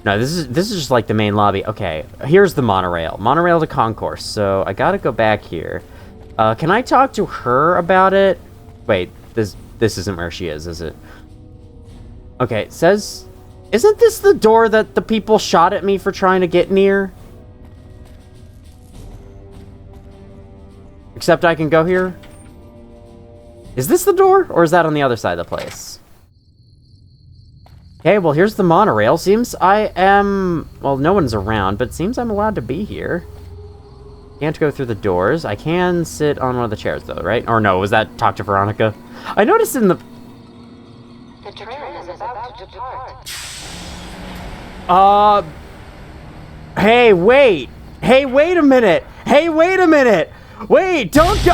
No, this is just like the main lobby. Okay, here's the monorail. Monorail to concourse. So I gotta go back here. Can I talk to her about it? Wait, this isn't where she is it? Okay, it says... Isn't this the door that the people shot at me for trying to get near? Except I can go here? Is this the door, or is that on the other side of the place? Okay, well, here's the monorail. Seems I am... Well, no one's around, but it seems I'm allowed to be here. Can't go through the doors. I can sit on one of the chairs, though, right? Or no, was that talk to Veronica? I noticed in the... The train is about to depart. Hey, wait! Hey, wait a minute! Hey, wait a minute! Wait, don't go...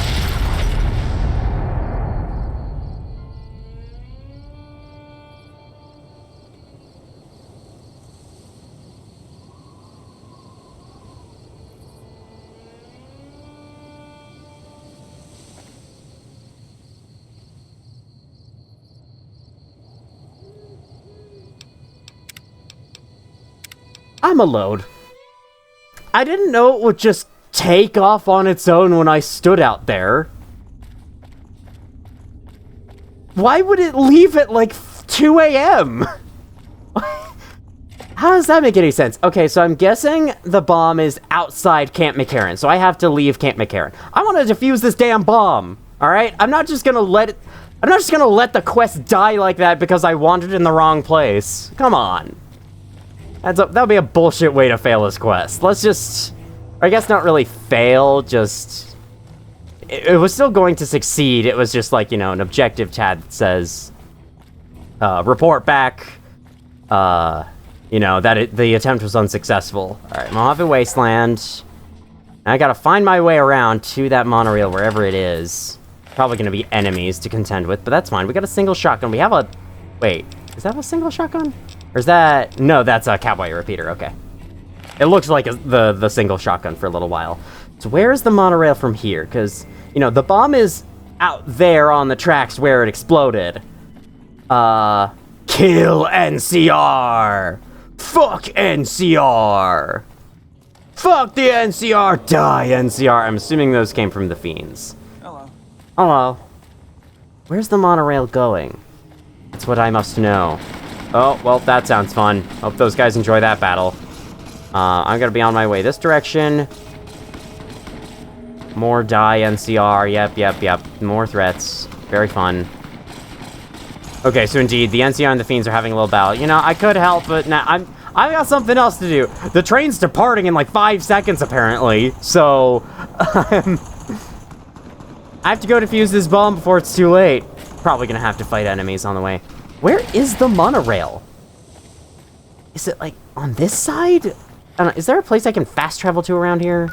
I'm a load. I didn't know it would just take off on its own when I stood out there. Why would it leave at like 2 a.m.? How does that make any sense? Okay, so I'm guessing the bomb is outside Camp McCarran, so I have to leave Camp McCarran. I want to defuse this damn bomb, all right? I'm not just gonna let the quest die like that because I wandered in the wrong place. Come on. That would be a bullshit way to fail this quest. Let's just... I guess not really fail, just... It was still going to succeed. It was just like, you know, an objective tab that says... report back. You know, that the attempt was unsuccessful. Alright, Mojave Wasteland. And I gotta find my way around to that monorail, wherever it is. Probably gonna be enemies to contend with, but that's fine. We got a single shotgun. We have a... Wait, is that a single shotgun? Or is that... No, that's a cowboy repeater, okay. It looks like the single shotgun for a little while. So where's the monorail from here? Because, you know, the bomb is out there on the tracks where it exploded. Kill NCR! Fuck NCR! Fuck the NCR! Die, NCR! I'm assuming those came from the Fiends. Hello. Hello. Where's the monorail going? That's what I must know. Oh, well, that sounds fun. Hope those guys enjoy that battle. I'm gonna be on my way this direction. More die NCR. Yep. More threats. Very fun. Okay, so indeed, the NCR and the Fiends are having a little battle. You know, I could help, but now I've got something else to do. The train's departing in like 5 seconds, apparently. So, I have to go defuse this bomb before it's too late. Probably gonna have to fight enemies on the way. Where is the monorail? Is it, like, on this side? I don't know, is there a place I can fast travel to around here?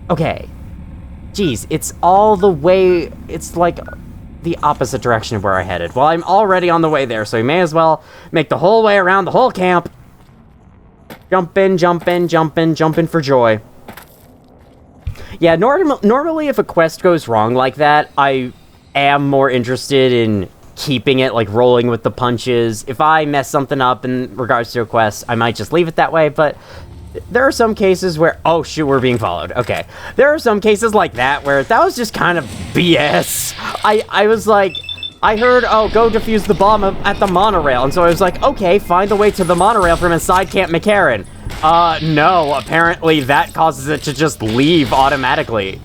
Okay. Jeez, it's all the way... It's, like, the opposite direction of where I headed. Well, I'm already on the way there, so we may as well make the whole way around the whole camp. Jump in for joy. Yeah, normally if a quest goes wrong like that, I am more interested in keeping it, like, rolling with the punches. If I mess something up in regards to a quest, I might just leave it that way, but there are some cases where... Oh, shoot, we're being followed. Okay. There are some cases like that where that was just kind of BS. I was like... I heard, oh, go defuse the bomb at the monorail, and so I was like, okay, find the way to the monorail from inside Camp McCarran. No, apparently that causes it to just leave automatically.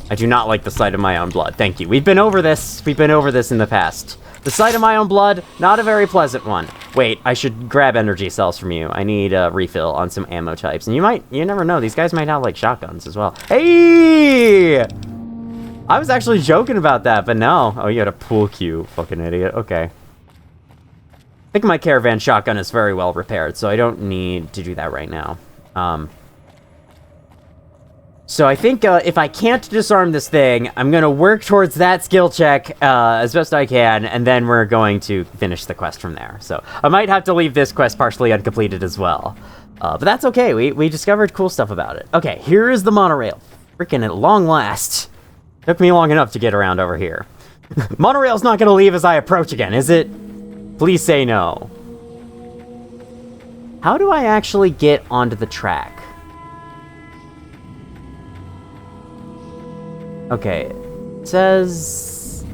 I do not like the sight of my own blood. Thank you. We've been over this. We've been over this in the past. The sight of my own blood, not a very pleasant one. Wait, I should grab energy cells from you. I need a refill on some ammo types. And you never know, these guys might have, like, shotguns as well. Hey! I was actually joking about that, but no. Oh, you had a pool cue, fucking idiot. Okay. I think my caravan shotgun is very well repaired, so I don't need to do that right now. So I think if I can't disarm this thing, I'm going to work towards that skill check as best I can, and then we're going to finish the quest from there. So I might have to leave this quest partially uncompleted as well. But that's okay, we discovered cool stuff about it. Okay, here is the monorail. Freaking at long last. Took me long enough to get around over here. Monorail's not going to leave as I approach again, is it? Please say no. How do I actually get onto the track? Okay, it says...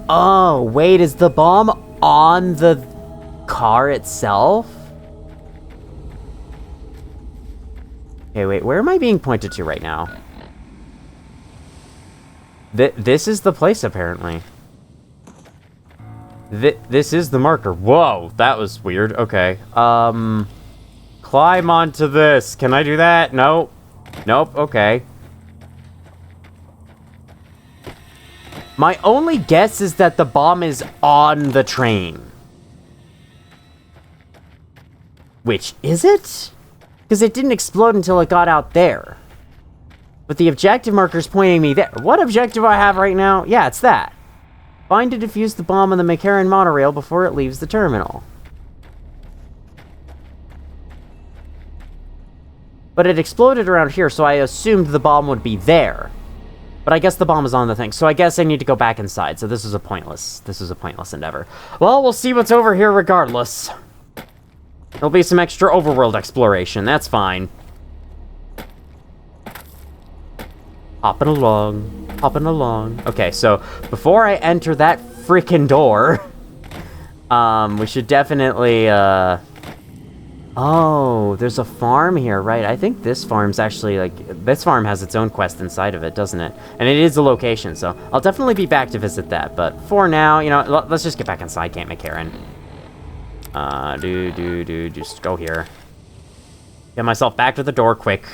Oh, wait, is the bomb on the car itself? Okay, wait, where am I being pointed to right now? This is the place, apparently. This is the marker. Whoa, that was weird. Okay, climb onto this. Can I do that? Nope. Nope, okay. My only guess is that the bomb is on the train. Which, is it? Because it didn't explode until it got out there. But the objective marker's pointing me there. What objective I have right now? Yeah, it's that. Find to defuse the bomb on the McCarran monorail before it leaves the terminal. But it exploded around here, so I assumed the bomb would be there. But I guess the bomb is on the thing, so I guess I need to go back inside. So this is a pointless endeavor. Well, we'll see what's over here regardless. There'll be some extra overworld exploration, that's fine. Hopping along. Okay, so before I enter that freaking door, we should definitely, Oh, there's a farm here, right? I think this farm's actually, this farm has its own quest inside of it, doesn't it? And it is a location, so I'll definitely be back to visit that. But for now, you know, let's just get back inside Camp McCarran. Just go here. Get myself back to the door quick.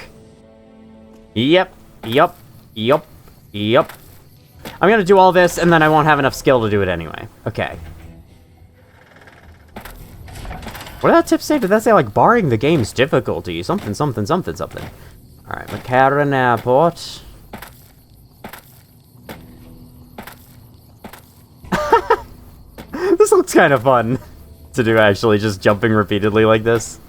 Yep. I'm gonna do all this, and then I won't have enough skill to do it anyway. Okay. What did that tip say? Did that say, like, barring the game's difficulty? Something. Alright, McCarran Airport. This looks kind of fun to do, actually, just jumping repeatedly like this.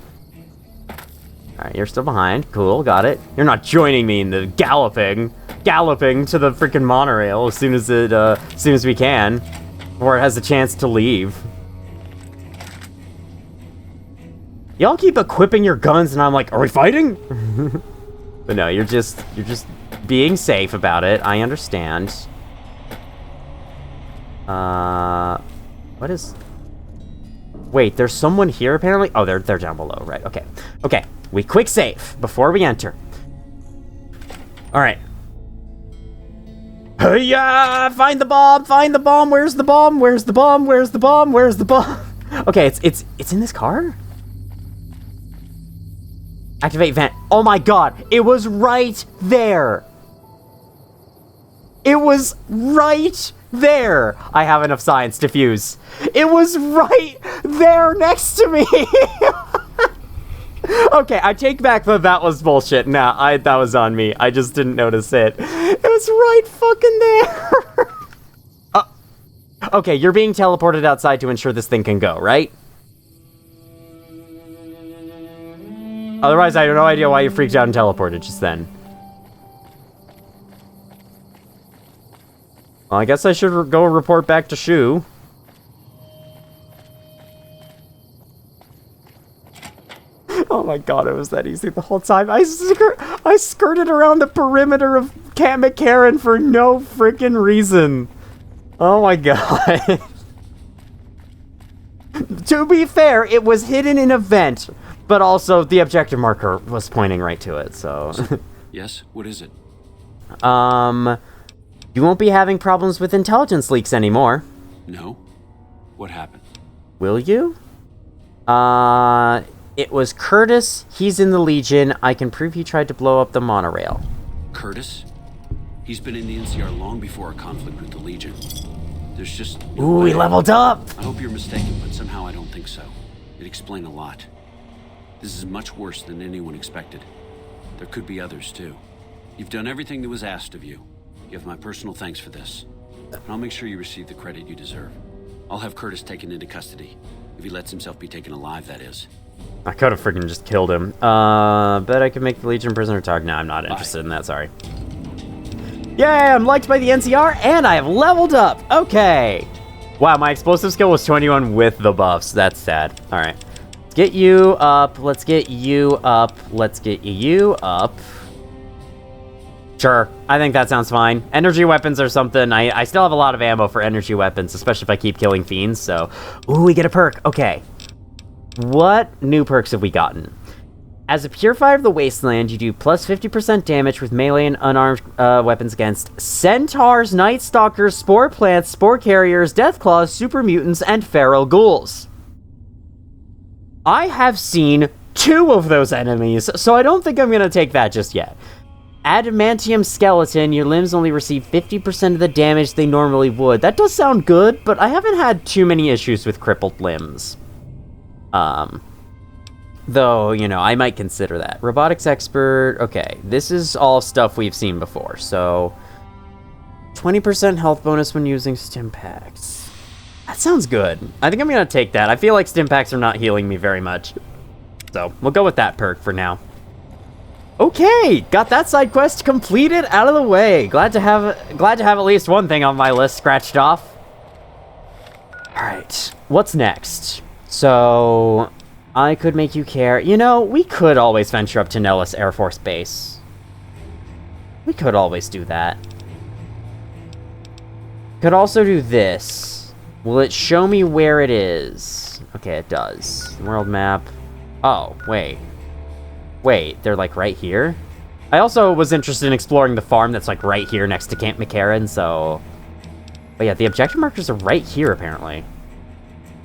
Alright, you're still behind. Cool, got it. You're not joining me in the galloping to the freaking monorail as soon as we can, before it has a chance to leave. Y'all keep equipping your guns, and I'm like, are we fighting? But no, you're just being safe about it. I understand. What is... Wait, there's someone here, apparently? Oh, they're down below, right, okay. Okay, we quick save before we enter. Alright. Yeah, find the bomb, where's the bomb? Okay, it's in this car? Activate vent. Oh my god, it was right there. It was right there. I have enough science to fuse. It was right there next to me. Okay, I take back that was bullshit. Nah, that was on me. I just didn't notice it. It was right fucking there. Okay, you're being teleported outside to ensure this thing can go, right? Otherwise, I have no idea why you freaked out and teleported just then. Well, I guess I should go report back to Shu. Oh my god, it was that easy the whole time. I skirted around the perimeter of Camp McCarran for no freaking reason. Oh my god. To be fair, it was hidden in a vent, but also the objective marker was pointing right to it, so... Yes? What is it? You won't be having problems with intelligence leaks anymore. No? What happened? Will you? It was Curtis. He's in the Legion. I can prove he tried to blow up the monorail. Curtis? He's been in the NCR long before our conflict with the Legion. There's just no Ooh, way. he leveled up! I hope you're mistaken, but somehow I don't think so. It'd explain a lot. This is much worse than anyone expected. There could be others, too. You've done everything that was asked of you. You have my personal thanks for this. And I'll make sure you receive the credit you deserve. I'll have Curtis taken into custody. If he lets himself be taken alive, that is. I could have freaking just killed him. Bet I could make the Legion prisoner talk. No, I'm not interested in that, sorry. Yay, I'm liked by the NCR, and I have leveled up! Okay! Wow, my explosive skill was 21 with the buffs. That's sad. Alright. Let's get you up. Let's get you up. Let's get you up. Sure, I think that sounds fine. Energy weapons or something. I still have a lot of ammo for energy weapons, especially if I keep killing fiends, so... Ooh, we get a perk. Okay. What new perks have we gotten? As a Purifier of the Wasteland, you do plus 50% damage with melee and unarmed weapons against Centaurs, Night Stalkers, Spore Plants, Spore Carriers, Deathclaws, Super Mutants, and Feral Ghouls. I have seen 2 of those enemies, so I don't think I'm going to take that just yet. Adamantium Skeleton, your limbs only receive 50% of the damage they normally would. That does sound good, but I haven't had too many issues with crippled limbs. Though, you know, I might consider that. Robotics Expert, okay. This is all stuff we've seen before, so... 20% health bonus when using stim packs. That sounds good. I think I'm gonna take that. I feel like stim packs are not healing me very much. So, we'll go with that perk for now. Okay, got that side quest completed out of the way. Glad to have at least one thing on my list scratched off. Alright, what's next? So... I could make you care. You know, we could always venture up to Nellis Air Force Base. We could always do that. Could also do this. Will it show me where it is? Okay, it does. World map. Oh, wait. Wait, they're like right here? I also was interested in exploring the farm that's like right here next to Camp McCarran, so... But yeah, the objective markers are right here, apparently.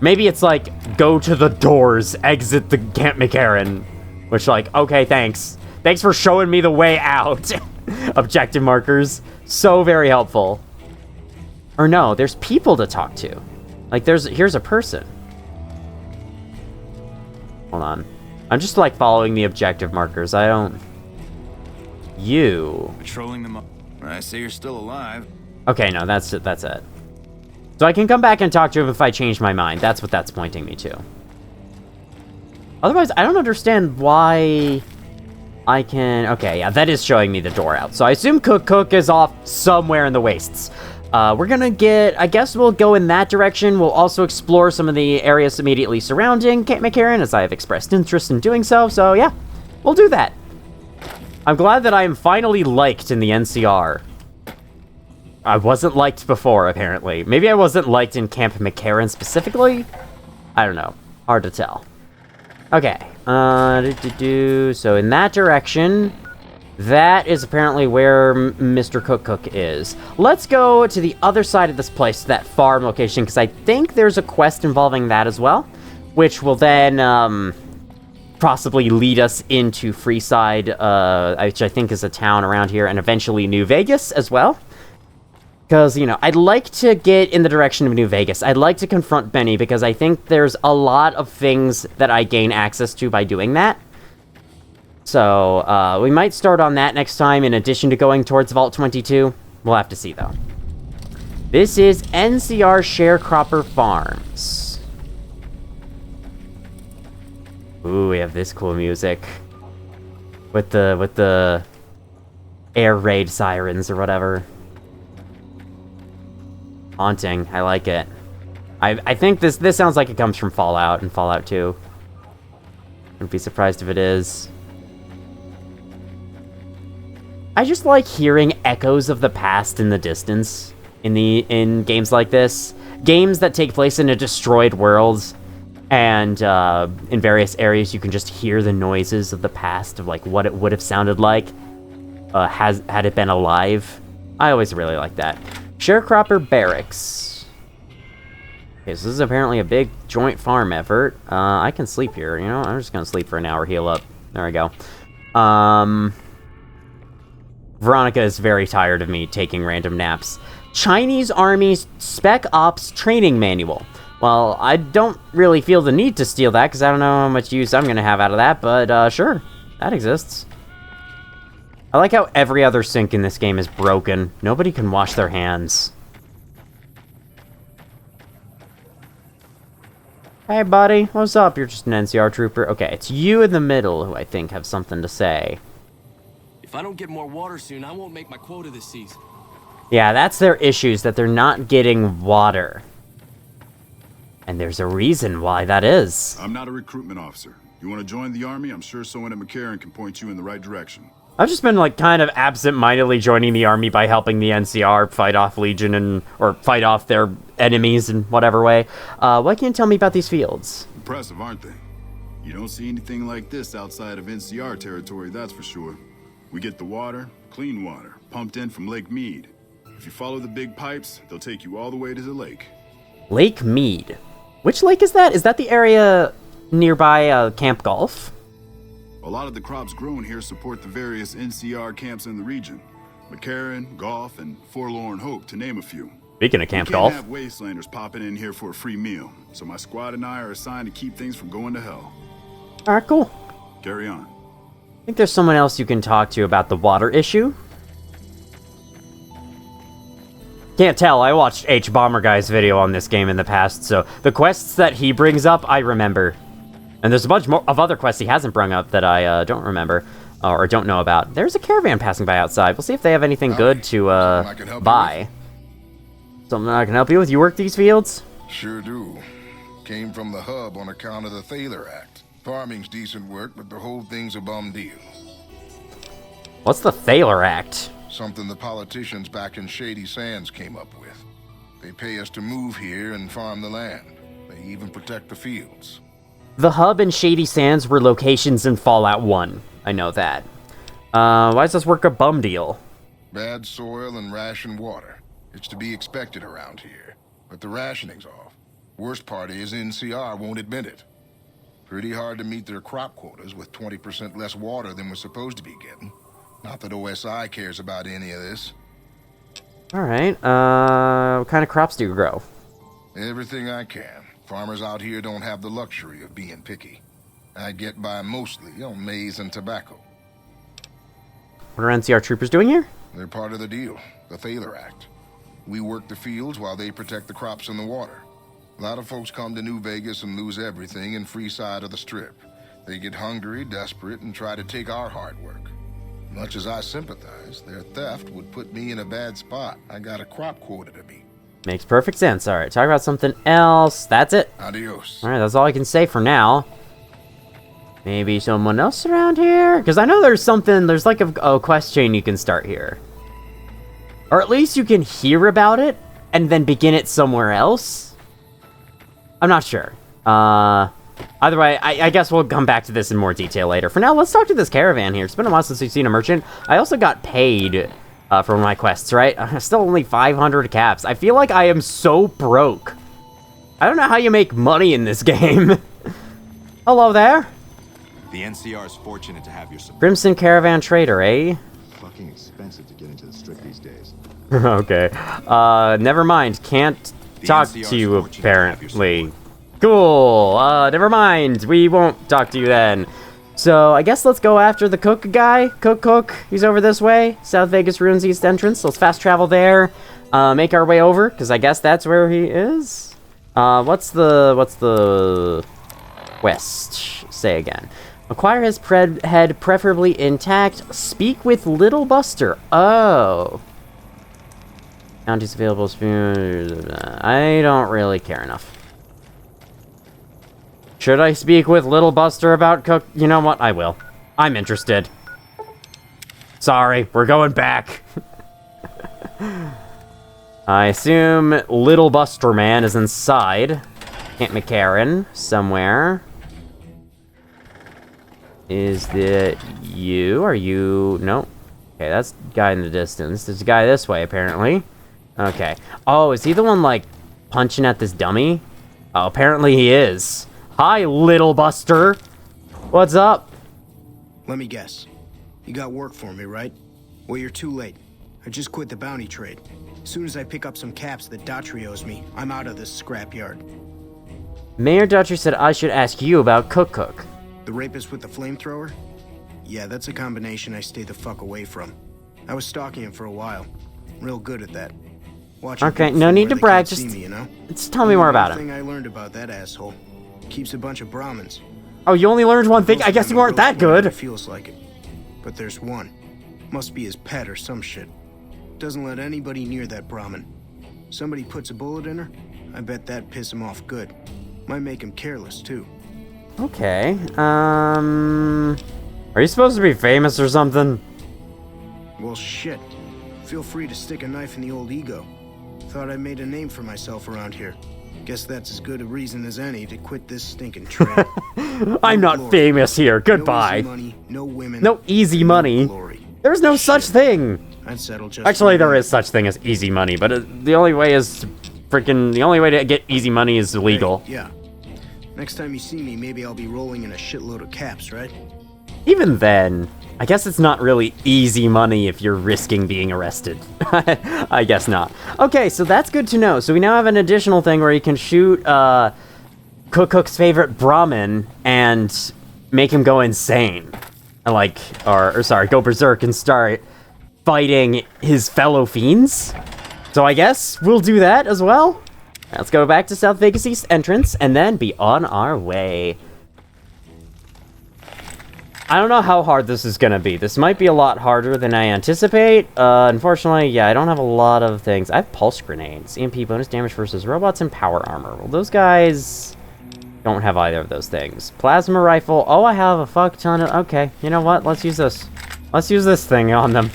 Maybe it's like, go to the doors, exit the Camp McCarran. Which, like, okay, thanks. Thanks for showing me the way out. Objective markers. So very helpful. Or no, there's people to talk to. Like, here's a person. Hold on. I'm just, like, following the objective markers. I don't... You... Patrolling them up. I say you're still alive. Okay, no, that's it. So I can come back and talk to him if I change my mind. That's what that's pointing me to. Otherwise, I don't understand why I can... Okay, yeah, that is showing me the door out. So I assume Cook is off somewhere in the wastes. We're gonna get... I guess we'll go in that direction. We'll also explore some of the areas immediately surrounding Camp McCarran, as I have expressed interest in doing so. So, yeah, we'll do that. I'm glad that I am finally liked in the NCR. I wasn't liked before, apparently. Maybe I wasn't liked in Camp McCarran specifically? I don't know. Hard to tell. Okay. So in that direction, that is apparently where Mr. Cook is. Let's go to the other side of this place, that farm location, because I think there's a quest involving that as well, which will then possibly lead us into Freeside, which I think is a town around here, and eventually New Vegas as well. Because, you know, I'd like to get in the direction of New Vegas. I'd like to confront Benny, because I think there's a lot of things that I gain access to by doing that. So, we might start on that next time, in addition to going towards Vault 22. We'll have to see, though. This is NCR Sharecropper Farms. Ooh, we have this cool music. With the air raid sirens or whatever. Haunting. I like it. I think this sounds like it comes from Fallout and Fallout 2. Wouldn't be surprised if it is. I just like hearing echoes of the past in the distance in games like this. Games that take place in a destroyed world, and in various areas you can just hear the noises of the past, of like what it would have sounded like had it been alive. I always really like that. Sharecropper Barracks. Okay, so this is apparently a big joint farm effort. I can sleep here, you know? I'm just gonna sleep for an hour, heal up. There we go. Veronica is very tired of me taking random naps. Chinese Army's Spec Ops Training Manual. Well, I don't really feel the need to steal that, because I don't know how much use I'm gonna have out of that, but sure, that exists. I like how every other sink in this game is broken. Nobody can wash their hands. Hey, buddy. What's up? You're just an NCR trooper. Okay, it's you in the middle who I think have something to say. If I don't get more water soon, I won't make my quota this season. Yeah, that's their issues, that they're not getting water. And there's a reason why that is. I'm not a recruitment officer. You want to join the army? I'm sure someone at McCarran can point you in the right direction. I've just been, like, kind of absent-mindedly joining the army by helping the NCR fight off Legion or fight off their enemies in whatever way. What can you tell me about these fields? Impressive, aren't they? You don't see anything like this outside of NCR territory, that's for sure. We get the water, clean water, pumped in from Lake Mead. If you follow the big pipes, they'll take you all the way to the lake. Lake Mead. Which lake is that? Is that the area nearby Camp Golf? A lot of the crops grown here support the various NCR camps in the region. McCarran, Golf, and Forlorn Hope, to name a few. Speaking of Camp We Golf. can't have wastelanders popping in here for a free meal, so my squad and I are assigned to keep things from going to hell. Alright, cool. Carry on. I think there's someone else you can talk to about the water issue. Can't tell, I watched H Bomber Guy's video on this game in the past, so the quests that he brings up, I remember. And there's a bunch more of other quests he hasn't brung up that I don't remember, or don't know about. There's a caravan passing by outside. We'll see if they have anything good to buy. Something I can help you with? You work these fields? Sure do. Came from the hub on account of the Thaler Act. Farming's decent work, but the whole thing's a bum deal. What's the Thaler Act? Something the politicians back in Shady Sands came up with. They pay us to move here and farm the land. They even protect the fields. The hub and Shady Sands were locations in Fallout 1. I know that. Why does this work a bum deal? Bad soil and rationed water. It's to be expected around here. But the rationing's off. Worst part is NCR won't admit it. Pretty hard to meet their crop quotas with 20% less water than we're supposed to be getting. Not that OSI cares about any of this. Alright, what kind of crops do you grow? Everything I can. Farmers out here don't have the luxury of being picky. I get by mostly on maize and tobacco. What are NCR troopers doing here? They're part of the deal, the Thaler Act. We work the fields while they protect the crops and the water. A lot of folks come to New Vegas and lose everything in Freeside of the Strip. They get hungry, desperate, and try to take our hard work. Much as I sympathize, their theft would put me in a bad spot. I got a crop quota to meet. Makes perfect sense. Alright, talk about something else. That's it. Adios. Alright, that's all I can say for now. Maybe someone else around here? Because I know there's something, there's like a quest chain you can start here. Or at least you can hear about it, and then begin it somewhere else? I'm not sure. Either way, I guess we'll come back to this in more detail later. For now, let's talk to this caravan here. It's been a while since we've seen a merchant. I also got paid for one of my quests, right? Still only 500 caps. I feel like I am so broke. I don't know how you make money in this game. Hello there. The NCR is fortunate to have your support. Crimson Caravan Trader, eh? Fucking expensive to get into the strip these days. Okay. Never mind. Can't talk to you, apparently. Cool. Never mind. We won't talk to you then. So, I guess let's go after the Cook guy. Cook. He's over this way. South Vegas Ruins East entrance. Let's fast travel there. Make our way over, because I guess that's where he is. What's the quest say again? Acquire his head preferably intact. Speak with Little Buster. Oh. Counties available. I don't really care enough. Should I speak with Little Buster about Cook? You know what? I will. I'm interested. Sorry, we're going back. I assume Little Buster Man is inside. Camp McCarran, somewhere. Is that you? Are you? No. Okay, that's the guy in the distance. There's a guy this way, apparently. Okay. Oh, is he the one, like, punching at this dummy? Oh, apparently he is. Hi, Little Buster. What's up? Let me guess. You got work for me, right? Well, you're too late. I just quit the bounty trade. As soon as I pick up some caps that Daughtry owes me, I'm out of this scrapyard. Mayor Daughtry said I should ask you about Cook. The rapist with the flamethrower? Yeah, that's a combination I stay the fuck away from. I was stalking him for a while. Real good at that. Watching Okay, people no from need where to they brag, can't see just- me, you know? Just tell me more about One him. thing I learned about that asshole. Keeps a bunch of Brahmins. Oh, you only learned one thing? Most I of guess them you weren't ghost that whenever good. it feels like it. But there's one. Must be his pet or some shit. Doesn't let anybody near that Brahmin. Somebody puts a bullet in her, I bet that'd piss him off good. Might make him careless, too. Okay, are you supposed to be famous or something? Well, shit. Feel free to stick a knife in the old ego. Thought I made a name for myself around here. Guess that's as good a reason as any to quit this stinking trade. I'm not famous here. Goodbye. No easy money, no women. No easy money. Glory. There's no such thing. I'd settle just. Actually, there is such thing as easy money, but the only way is the only way to get easy money is illegal. Hey, yeah. Next time you see me, maybe I'll be rolling in a shitload of caps, right? Even then, I guess it's not really easy money if you're risking being arrested. I guess not. Okay, so that's good to know. So we now have an additional thing where you can shoot Cook's favorite Brahmin and make him go insane. Like, or sorry, go berserk and start fighting his fellow fiends. So I guess we'll do that as well. Let's go back to South Vegas East entrance and then be on our way. I don't know how hard this is gonna be. This might be a lot harder than I anticipate. Unfortunately, yeah, I don't have a lot of things. I have pulse grenades, EMP bonus damage versus robots, and power armor. Well, those guys don't have either of those things. Plasma rifle. Oh, I have a fuck ton of... Okay, you know what? Let's use this. Let's use this thing on them.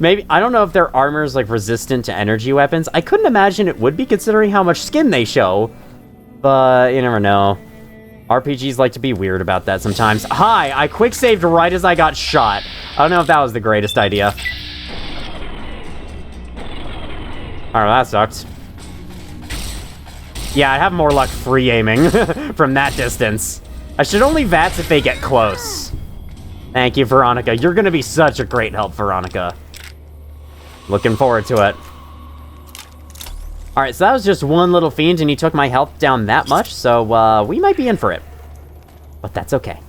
Maybe... I don't know if their armor is, like, resistant to energy weapons. I couldn't imagine it would be, considering how much skin they show. But you never know. RPGs like to be weird about that sometimes. Hi! I quick-saved right as I got shot. I don't know if that was the greatest idea. Alright, that sucked. Yeah, I'd have more luck free aiming from that distance. I should only VATS if they get close. Thank you, Veronica. You're gonna be such a great help, Veronica. Looking forward to it. Alright, so that was just one little fiend, and he took my health down that much, so, we might be in for it. But that's okay.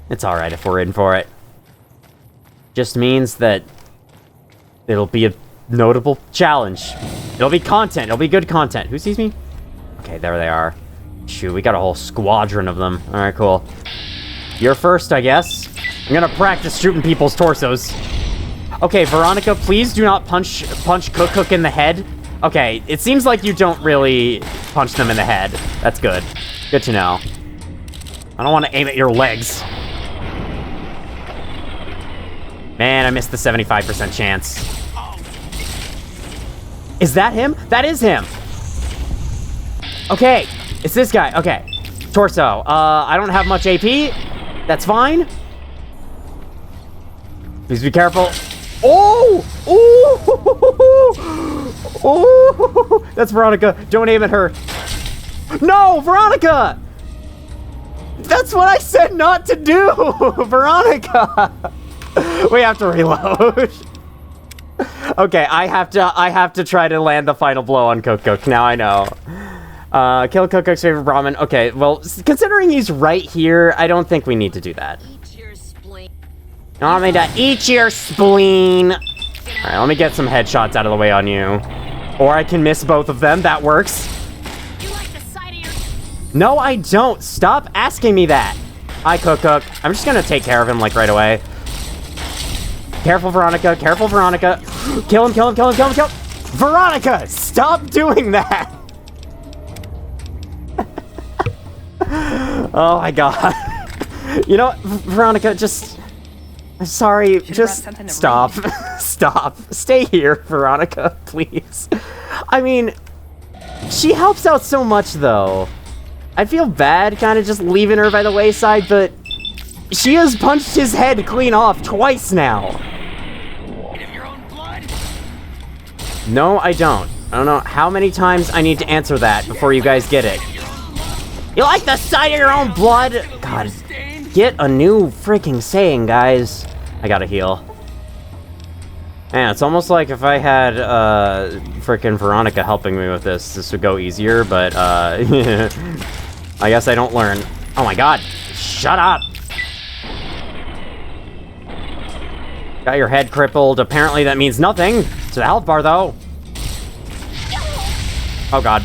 It's alright if we're in for it. Just means that it'll be a notable challenge. It'll be content. It'll be good content. Who sees me? Okay, there they are. Shoot, we got a whole squadron of them. Alright, cool. You're first, I guess. I'm gonna practice shooting people's torsos. Okay, Veronica, please do not punch Cook in the head. Okay, it seems like you don't really punch them in the head. That's good. Good to know. I don't want to aim at your legs. Man, I missed the 75% chance. Is that him? That is him! Okay, it's this guy. Okay. Torso. I don't have much AP. That's fine. Please be careful. Oh! Ooh! Oh! That's Veronica. Don't aim at her. No, Veronica! That's what I said not to do! Veronica! We have to reload. Okay, I have to try to land the final blow on Cook. Now I know. Kill Cook's favorite Brahmin. Okay, well, considering he's right here, I don't think we need to do that. You want me to eat your spleen? Alright, let me get some headshots out of the way on you. Or I can miss both of them. That works. You like the sight of your... No, I don't. Stop asking me that. Hi, Cook. I'm just gonna take care of him, like, right away. Careful, Veronica. Careful, Veronica. Kill him. Veronica, stop doing that. Oh, my God. You know what, Veronica, just... Sorry, just stop. Stop. Stay here, Veronica, please. I mean, she helps out so much, though. I feel bad kind of just leaving her by the wayside, but she has punched his head clean off twice now. No, I don't. I don't know how many times I need to answer that before you guys get it. You like the sight of your own blood? God, get a new freaking saying, guys. I gotta heal. Man, it's almost like if I had, frickin' Veronica helping me with this would go easier, but, I guess I don't learn. Oh my God, shut up! Got your head crippled. Apparently that means nothing to the health bar, though. Oh, God.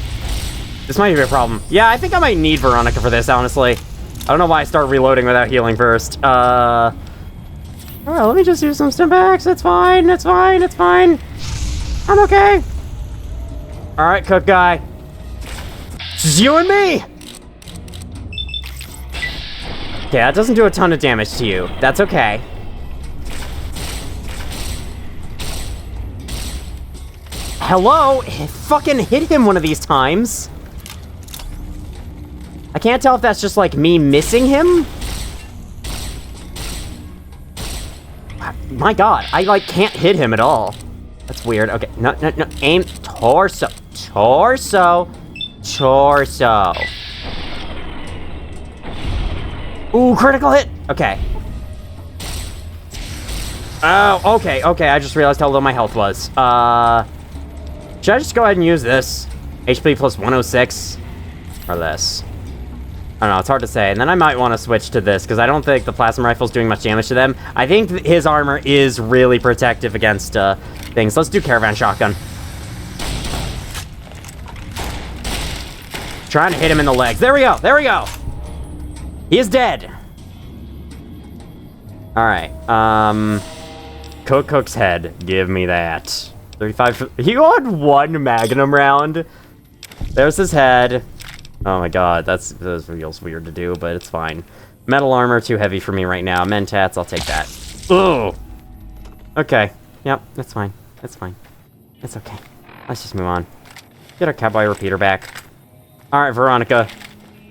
This might be a problem. Yeah, I think I might need Veronica for this, honestly. I don't know why I started reloading without healing first. Oh, let me just use some stim packs. It's fine. It's fine. It's fine. I'm okay. All right, cook guy. It's just you and me. Okay, that doesn't do a ton of damage to you. That's okay. Hello? Fucking hit him one of these times. I can't tell if that's just like me missing him. My God, I like can't hit him at all. That's weird. Okay, no. Aim torso. Torso. Ooh, critical hit. Okay. Oh, okay. I just realized how low my health was. Should I just go ahead and use this? HP plus 106 or this? I don't know, it's hard to say. And then I might want to switch to this, because I don't think the plasma rifle's doing much damage to them. I think his armor is really protective against things. Let's do caravan shotgun. Trying to hit him in the legs. There we go. He is dead. Alright, Cook's head. Give me that. 35. He got one magnum round. There's his head. Oh my God, that feels weird to do, but it's fine. Metal armor, too heavy for me right now. Mentats, I'll take that. Ugh. Okay. Yep, that's fine. It's okay. Let's just move on. Get our cowboy repeater back. Alright, Veronica.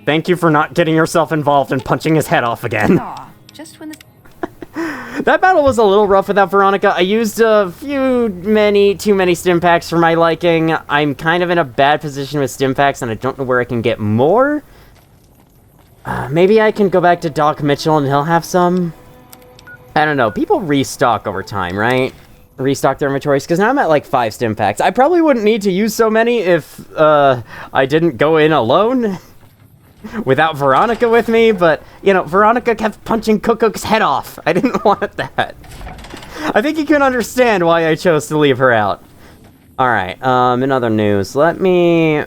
Thank you for not getting yourself involved in punching his head off again. Aw, just when the... That battle was a little rough without Veronica. I used too many stim packs for my liking. I'm kind of in a bad position with stim packs, and I don't know where I can get more. Maybe I can go back to Doc Mitchell and he'll have some. I don't know. People restock over time, right? Restock their inventories, because now I'm at like 5 stim packs. I probably wouldn't need to use so many if I didn't go in alone. Without Veronica with me, but, you know, Veronica kept punching Cook's head off. I didn't want that. I think you can understand why I chose to leave her out. Alright, in other news, let me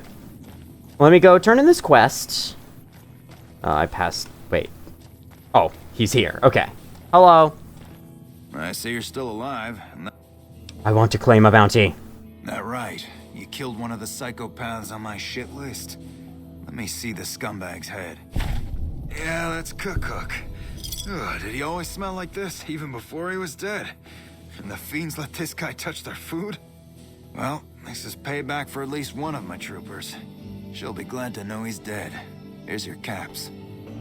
go turn in this quest. I passed, wait. Oh, he's here, okay. Hello. I see you're still alive. I want to claim a bounty. That right. You killed one of the psychopaths on my shit list. Let me see the scumbag's head. Yeah, that's Cook. Ugh, did he always smell like this, even before he was dead? And the fiends let this guy touch their food? Well, this is payback for at least one of my troopers. She'll be glad to know he's dead. Here's your caps.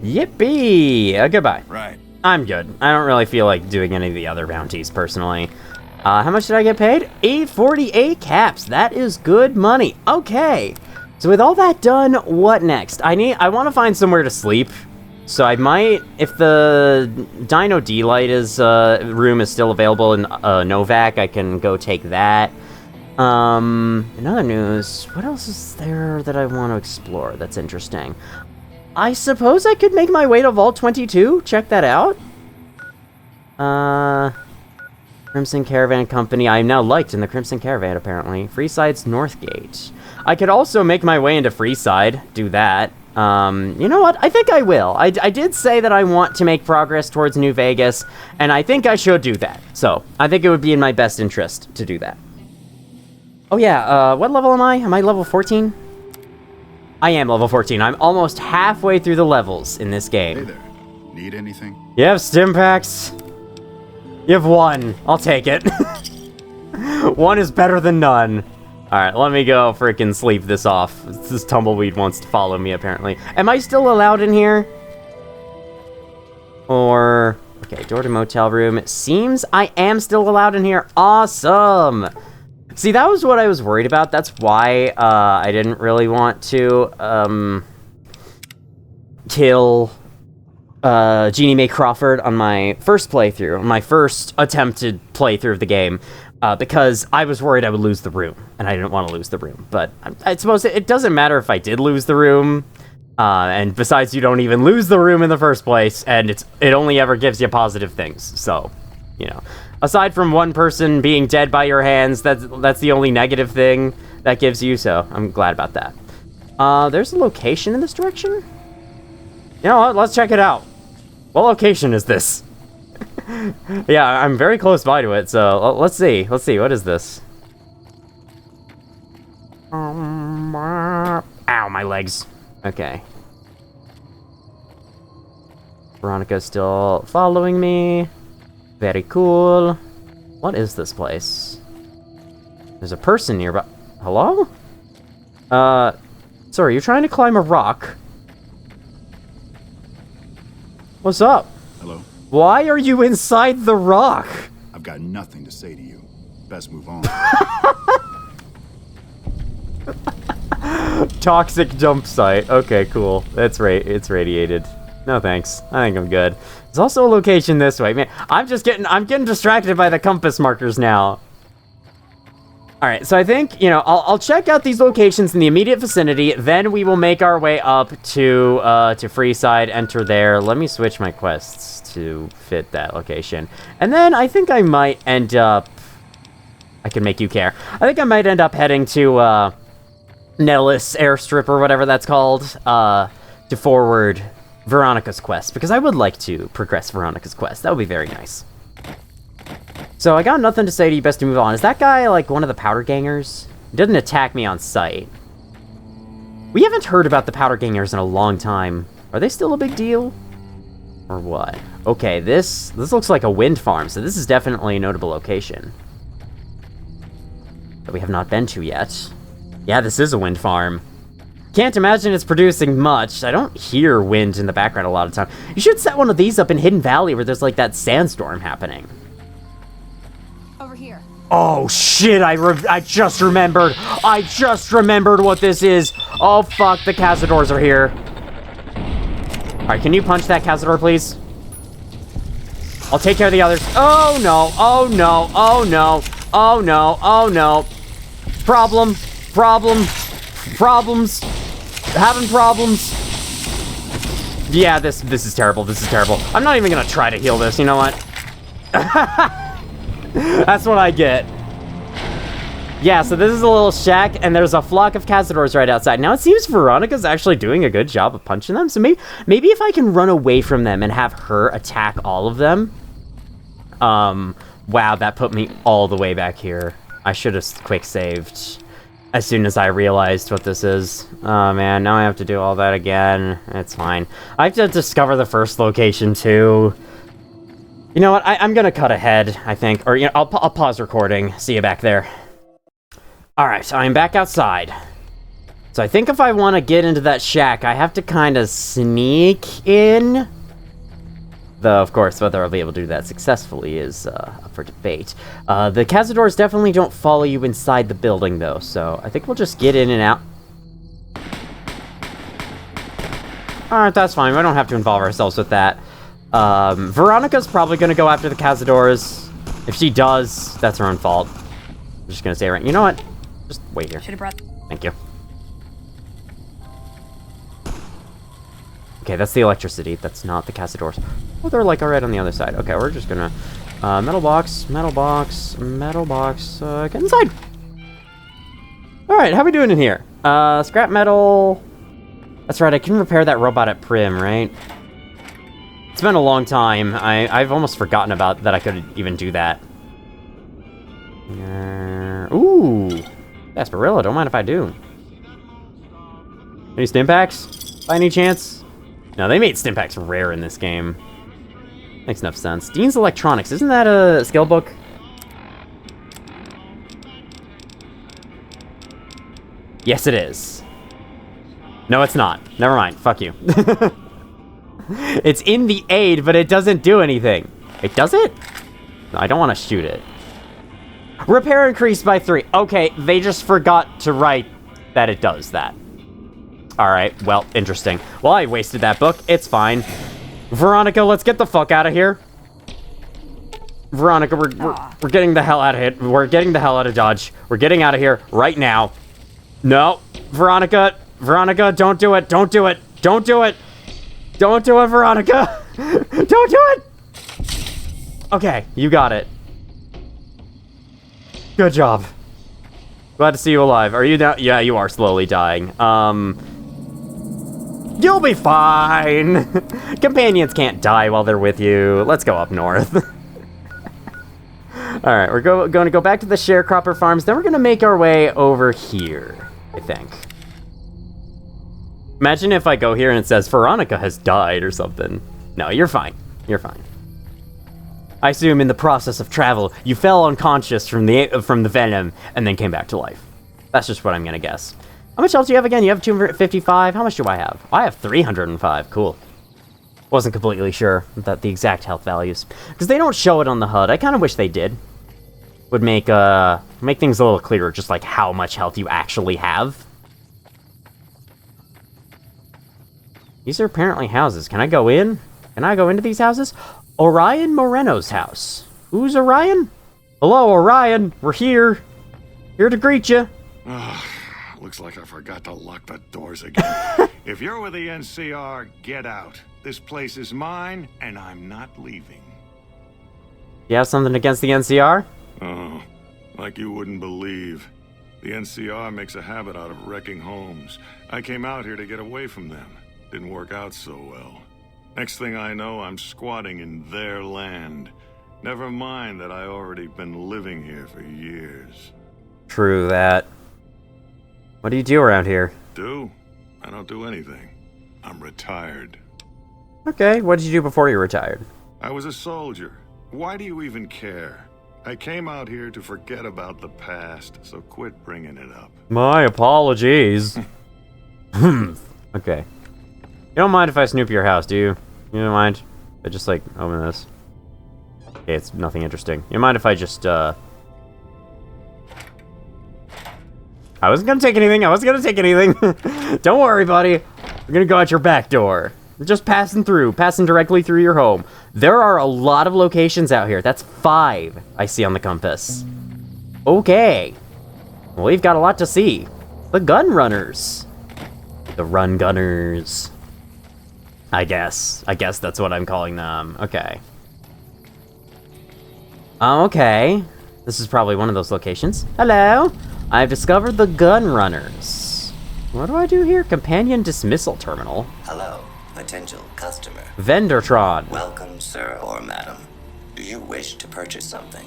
Yippee! Goodbye. Right. I'm good. I don't really feel like doing any of the other bounties, personally. How much did I get paid? 848 caps. That is good money. Okay. So with all that done, what next? I want to find somewhere to sleep. So I might, if the Dino D-Light room is still available in Novak, I can go take that. In other news, what else is there that I want to explore that's interesting? I suppose I could make my way to Vault 22, check that out. Crimson Caravan Company, I am now liked in the Crimson Caravan, apparently. Freeside's North Gate. I could also make my way into Freeside, do that. You know what? I think I will. I did say that I want to make progress towards New Vegas, and I think I should do that. So, I think it would be in my best interest to do that. Oh yeah, what level am I? Am I level 14? I am level 14. I'm almost halfway through the levels in this game. Hey there. Need anything? You have stim packs? You have one. I'll take it. One is better than none. Alright, let me go freaking sleep this off. This tumbleweed wants to follow me, apparently. Am I still allowed in here? Or... okay, door to motel room. It seems I am still allowed in here. Awesome! See, that was what I was worried about. That's why I didn't really want to kill Jeannie Mae Crawford on my first playthrough, on my first attempted playthrough of the game, because I was worried I would lose the room, and I didn't want to lose the room. But I suppose it doesn't matter if I did lose the room, and besides, you don't even lose the room in the first place, and it only ever gives you positive things, so, you know. Aside from one person being dead by your hands, that's the only negative thing that gives you, so I'm glad about that. There's a location in this direction? You know what, let's check it out. What location is this? Yeah, I'm very close by to it, so let's see. Let's see, what is this? Ow, my legs. Okay. Veronica's still following me. Very cool. What is this place? There's a person nearby. Hello? Sorry, you're trying to climb a rock? What's up? Hello? Why are you inside the rock? I've got nothing to say to you. Best move on. Toxic dump site. Okay, cool. It's radiated. No thanks. I think I'm good. There's also a location this way. Man, I'm getting distracted by the compass markers now. Alright, so I think, you know, I'll check out these locations in the immediate vicinity, then we will make our way up to Freeside, enter there. Let me switch my quests to fit that location. And then I think I might end up... I can make you care. I think I might end up heading to, Nellis Airstrip or whatever that's called, to forward Veronica's quest, because I would like to progress Veronica's quest. That would be very nice. So I got nothing to say to you, best to move on. Is that guy, like, one of the powder gangers? He didn't attack me on sight. We haven't heard about the powder gangers in a long time. Are they still a big deal? Or what? Okay, this looks like a wind farm, so this is definitely a notable location that we have not been to yet. Yeah, this is a wind farm. Can't imagine it's producing much. I don't hear wind in the background a lot of time. You should set one of these up in Hidden Valley where there's, like, that sandstorm happening. Over here. Oh, shit, I just remembered. I just remembered what this is. Oh, fuck, the Cazadors are here. Alright, can you punch that Cazador, please? I'll take care of the others. Oh, no. Oh, no. Oh, no. Oh, no. Oh, no. Problems. Having problems. Yeah, this is terrible. This is terrible. I'm not even gonna try to heal this, you know what? That's what I get. Yeah, so this is a little shack, and there's a flock of Cazadors right outside. Now, it seems Veronica's actually doing a good job of punching them, so maybe if I can run away from them and have her attack all of them. Wow, that put me all the way back here. I should have quick saved as soon as I realized what this is. Oh man, now I have to do all that again. It's fine. I have to discover the first location too. You know what? I'm gonna cut ahead, I think. Or, you know, I'll pause recording. See you back there. Alright, I'm back outside. So I think if I want to get into that shack, I have to kind of sneak in. Though, of course, whether I'll be able to do that successfully is up for debate. The Cazadors definitely don't follow you inside the building, though, so I think we'll just get in and out. Alright, that's fine. We don't have to involve ourselves with that. Veronica's probably going to go after the Cazadors. If she does, that's her own fault. I'm just going to say, right, you know what? Just wait here. Thank you. Okay, that's the electricity. That's not the Cazadors. Oh, they're like right on the other side. Okay, we're just gonna... metal box. Get inside! Alright, how we doing in here? Scrap metal... That's right, I can repair that robot at Prim, right? It's been a long time. I've almost forgotten about that I could even do that. Ooh! Gasparilla, don't mind if I do. Any Stimpaks? By any chance? No, they made Stimpaks rare in this game. Makes enough sense. Dean's Electronics, isn't that a skill book? Yes, it is. No, it's not. Never mind. Fuck you. It's in the aid, but it doesn't do anything. It does it? No, I don't want to shoot it. Repair increased by 3. Okay, they just forgot to write that it does that. Alright, well, interesting. Well, I wasted that book. It's fine. Veronica, let's get the fuck out of here. Veronica, we're getting the hell out of here. We're getting the hell out of Dodge. We're getting out of here right now. No. Veronica, don't do it. Don't do it. Don't do it. Don't do it, Veronica. Don't do it. Okay, you got it. Good job. Glad to see you alive. Are you down? Yeah, you are slowly dying. You'll be fine. Companions can't die while they're with you. Let's go up north. Alright, we're going to go back to the sharecropper farms. Then we're going to make our way over here, I think. Imagine if I go here and it says Veronica has died or something. No, you're fine. You're fine. I assume in the process of travel, you fell unconscious from the venom and then came back to life. That's just what I'm gonna guess. How much health do you have again? You have 255. How much do I have? I have 305. Cool. Wasn't completely sure about the exact health values because they don't show it on the HUD. I kind of wish they did. Would make things a little clearer, just like how much health you actually have. These are apparently houses. Can I go in? Can I go into these houses? Orion Moreno's house. Who's Orion? Hello, Orion. We're here. Here to greet you. Looks like I forgot to lock the doors again. If you're with the NCR, get out. This place is mine, and I'm not leaving. You have something against the NCR? Oh, like you wouldn't believe. The NCR makes a habit out of wrecking homes. I came out here to get away from them. Didn't work out so well. Next thing I know, I'm squatting in their land. Never mind that I already been living here for years. True that. What do you do around here? Do? I don't do anything. I'm retired. Okay, what did you do before you retired? I was a soldier. Why do you even care? I came out here to forget about the past, so quit bringing it up. My apologies. Okay. You don't mind if I snoop your house, do you? You don't mind? I just, like, open this. Okay, it's nothing interesting. You mind if I just, I wasn't gonna take anything. Don't worry, buddy. We're gonna go out your back door. We're just passing directly through your home. There are a lot of locations out here. That's 5 I see on the compass. Okay. Well, we've got a lot to see. The gun runners. The run gunners. I guess that's what I'm calling them. Okay. Okay. This is probably one of those locations. Hello. I've discovered the gun runners. What do I do here? Companion dismissal terminal. Hello, potential customer. Vendertron. Welcome, sir or madam. Do you wish to purchase something?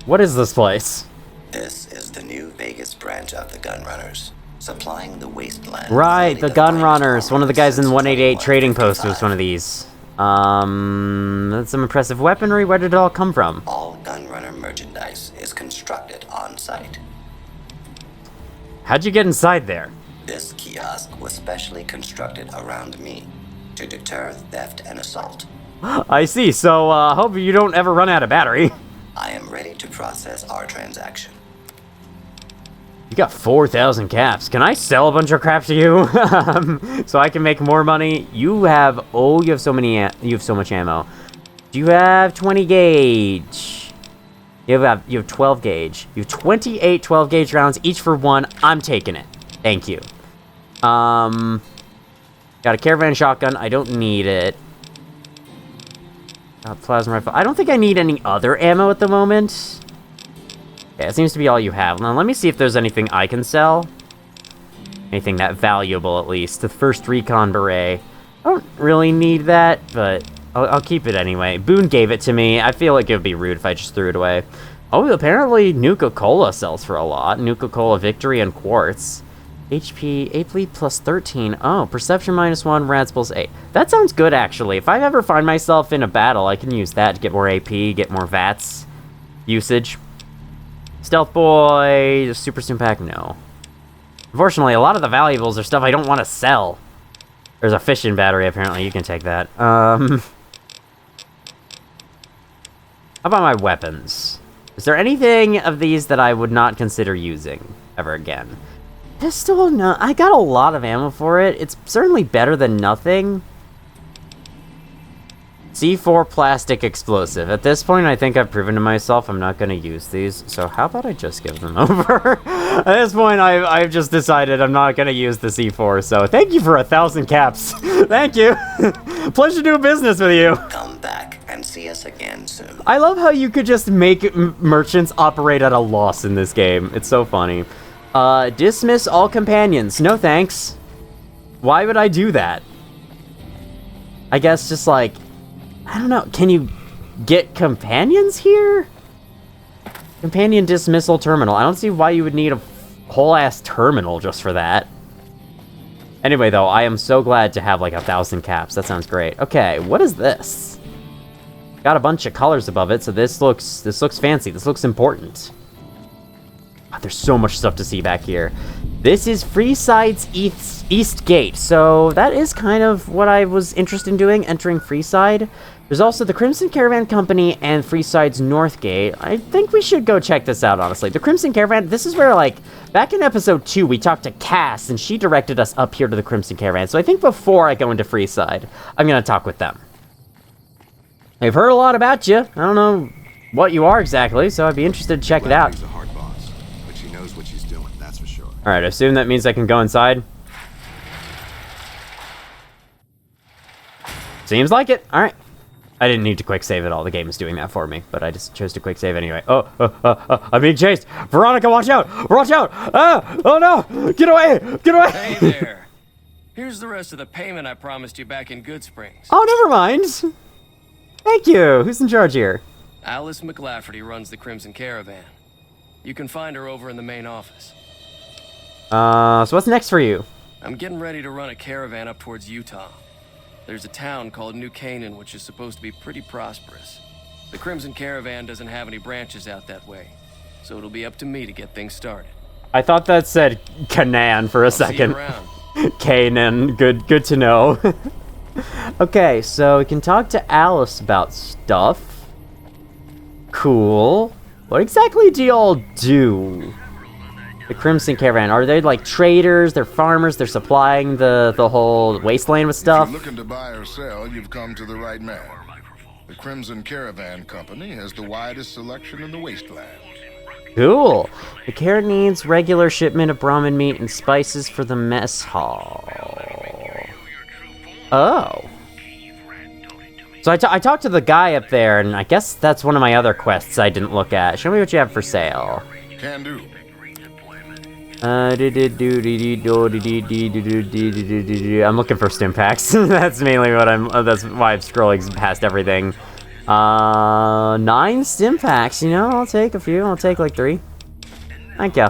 What is this place? This is the New Vegas branch of the Gun Runners, supplying the wasteland. Right, the Gun Runners. One of the guys in the 188 trading post was one of these. That's some impressive weaponry. Where did it all come from? All Gun Runner merchandise is constructed on site. How'd you get inside there? This kiosk was specially constructed around me to deter theft and assault. I see, so hope you don't ever run out of battery. I am ready to process our transaction. You got 4,000 caps. Can I sell a bunch of crap to you? So I can make more money? You have so much ammo. Do you have 20 gauge? You have 12 gauge. You have 28 12 gauge rounds, each for 1. I'm taking it. Thank you. Got a caravan shotgun. I don't need it. Got plasma rifle. I don't think I need any other ammo at the moment. Yeah, it seems to be all you have. Now, let me see if there's anything I can sell. Anything that valuable, at least. The first recon beret. I don't really need that, but I'll keep it anyway. Boone gave it to me. I feel like it would be rude if I just threw it away. Oh, apparently Nuka-Cola sells for a lot. Nuka-Cola Victory and Quartz. HP, AP plus 13. Oh, Perception -1, Rad Spells 8. That sounds good, actually. If I ever find myself in a battle, I can use that to get more AP, get more VATS usage. Stealth Boy, Super Stimpak, no. Unfortunately, a lot of the valuables are stuff I don't want to sell. There's a fission battery, apparently. You can take that. How about my weapons? Is there anything of these that I would not consider using ever again? Pistol? No. I got a lot of ammo for it. It's certainly better than nothing. C4 plastic explosive. At this point, I think I've proven to myself I'm not going to use these. So how about I just give them over? At this point, I've just decided I'm not going to use the C4. So thank you for 1,000 caps. Thank you. Pleasure doing business with you. Come back and see see us again soon. I love how you could just make merchants operate at a loss in this game. It's so funny. Dismiss all companions. No thanks. Why would I do that? I guess just like, I don't know. Can you get companions here? Companion dismissal terminal. I don't see why you would need a whole ass terminal just for that. Anyway, though, I am so glad to have like 1,000 caps. That sounds great. Okay, what is this? Got a bunch of colors above it, so this looks fancy. This looks important. God, there's so much stuff to see back here. This is Freeside's East Gate, so that is kind of what I was interested in doing, entering Freeside. There's also the Crimson Caravan Company and Freeside's North Gate. I think we should go check this out, honestly. The Crimson Caravan, this is where, like, back in episode 2, we talked to Cass, and she directed us up here to the Crimson Caravan. So I think before I go into Freeside, I'm going to talk with them. They've heard a lot about you. I don't know what you are exactly, so I'd be interested to check it out. She's a hard boss, but she knows what she's doing, that's for sure. All right, I assume that means I can go inside. Seems like it. All right. I didn't need to quick save at all. The game is doing that for me, but I just chose to quick save anyway. I'm being chased. Veronica, watch out! Watch out! Oh no! Get away! Get away! Hey there. Here's the rest of the payment I promised you back in Good Springs. Oh, never mind. Thank you. Who's in charge here? Alice McLafferty runs the Crimson Caravan. You can find her over in the main office. So what's next for you? I'm getting ready to run a caravan up towards Utah. There's a town called New Canaan, which is supposed to be pretty prosperous. The Crimson Caravan doesn't have any branches out that way, so it'll be up to me to get things started. I thought that said Canaan for a second. See you around. Canaan, good to know. Okay, so we can talk to Alice about stuff. Cool. What exactly do y'all do? The Crimson Caravan, are they like traders? They're farmers, they're supplying the whole wasteland with stuff? If you're looking to buy or sell, you've come to the right man. The Crimson Caravan Company has the widest selection in the wasteland. Cool. The care needs regular shipment of Brahmin meat and spices for the mess hall. Oh. So I talked to the guy up there, and I guess that's one of my other quests I didn't look at. Show me what you have for sale. Can do. I'm looking for stim packs. That's mainly what that's why I'm scrolling past everything. 9 stim packs, you know, I'll take a few. I'll take like 3. Thank you.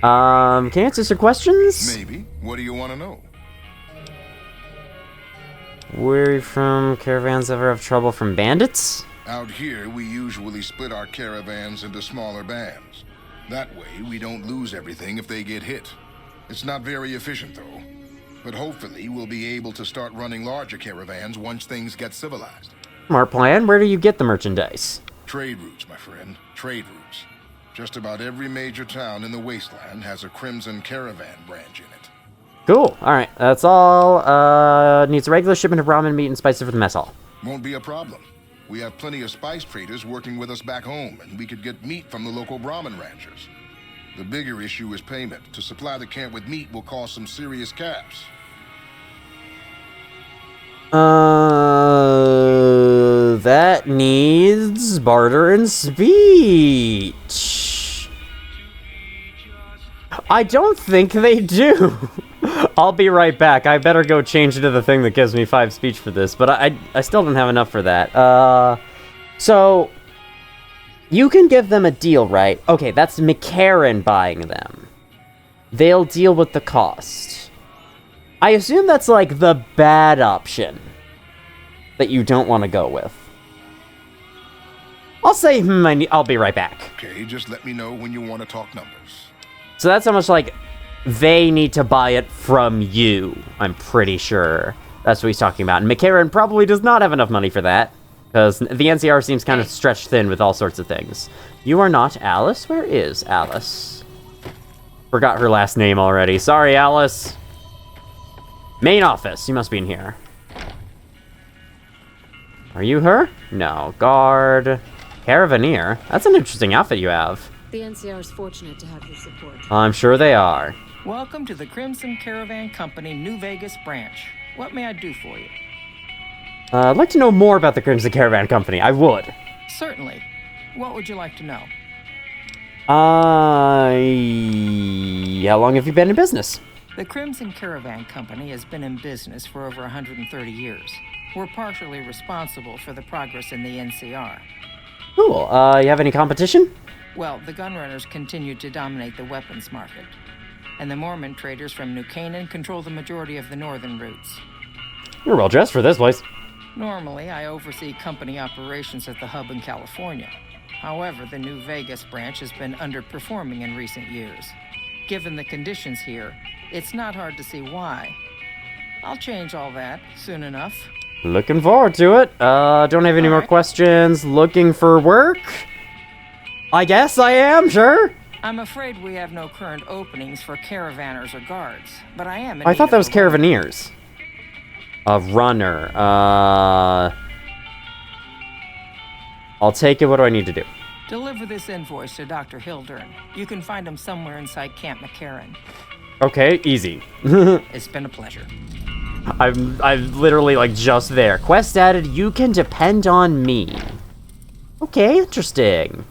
Can you answer some questions? Maybe. What do you want to know? Where are you from? Caravans ever have trouble from bandits? Out here, we usually split our caravans into smaller bands. That way, we don't lose everything if they get hit. It's not very efficient, though. But hopefully, we'll be able to start running larger caravans once things get civilized. Smart plan. Where do you get the merchandise? Trade routes, my friend. Trade routes. Just about every major town in the wasteland has a Crimson Caravan branch in it. Cool. All right. That's all. Needs a regular shipment of ramen, meat, and spices for the mess hall. Won't be a problem. We have plenty of spice traders working with us back home, and we could get meat from the local Brahmin ranchers. The bigger issue is payment. To supply the camp with meat will cost some serious caps. That needs barter and speech. I don't think they do. I'll be right back. I better go change into the thing that gives me 5 speech for this, but I still don't have enough for that. So you can give them a deal, right? Okay, that's McCarran buying them. They'll deal with the cost. I assume that's like the bad option that you don't want to go with. I'll say, I'll be right back. Okay, just let me know when you want to talk numbers. So that's how much, like, they need to buy it from you, I'm pretty sure. That's what he's talking about. And McCarran probably does not have enough money for that, because the NCR seems kind of stretched thin with all sorts of things. You are not Alice? Where is Alice? Forgot her last name already. Sorry, Alice. Main office. You must be in here. Are you her? No. Guard. Caravaneer. That's an interesting outfit you have. The NCR is fortunate to have your support. I'm sure they are. Welcome to the Crimson Caravan Company New Vegas branch. What may I do for you? I'd like to know more about the Crimson Caravan Company. I would. Certainly. What would you like to know? How long have you been in business? The Crimson Caravan Company has been in business for over 130 years. We're partially responsible for the progress in the NCR. Cool. You have any competition? Well, the gunrunners continue to dominate the weapons market. And the Mormon traders from New Canaan control the majority of the northern routes. You're well dressed for this place. Normally, I oversee company operations at the hub in California. However, the New Vegas branch has been underperforming in recent years. Given the conditions here, it's not hard to see why. I'll change all that soon enough. Looking forward to it. Don't have any more questions. Looking for work? I guess I am, sure. I'm afraid we have no current openings for caravanners or guards, but I am in I thought need that of was a caravaneers. A runner. I'll take it. What do I need to do? Deliver this invoice to Dr. Hildern. You can find him somewhere inside Camp McCarran. Okay, easy. It's been a pleasure. I'm literally like just there. Quest added, you can depend on me. Okay, interesting.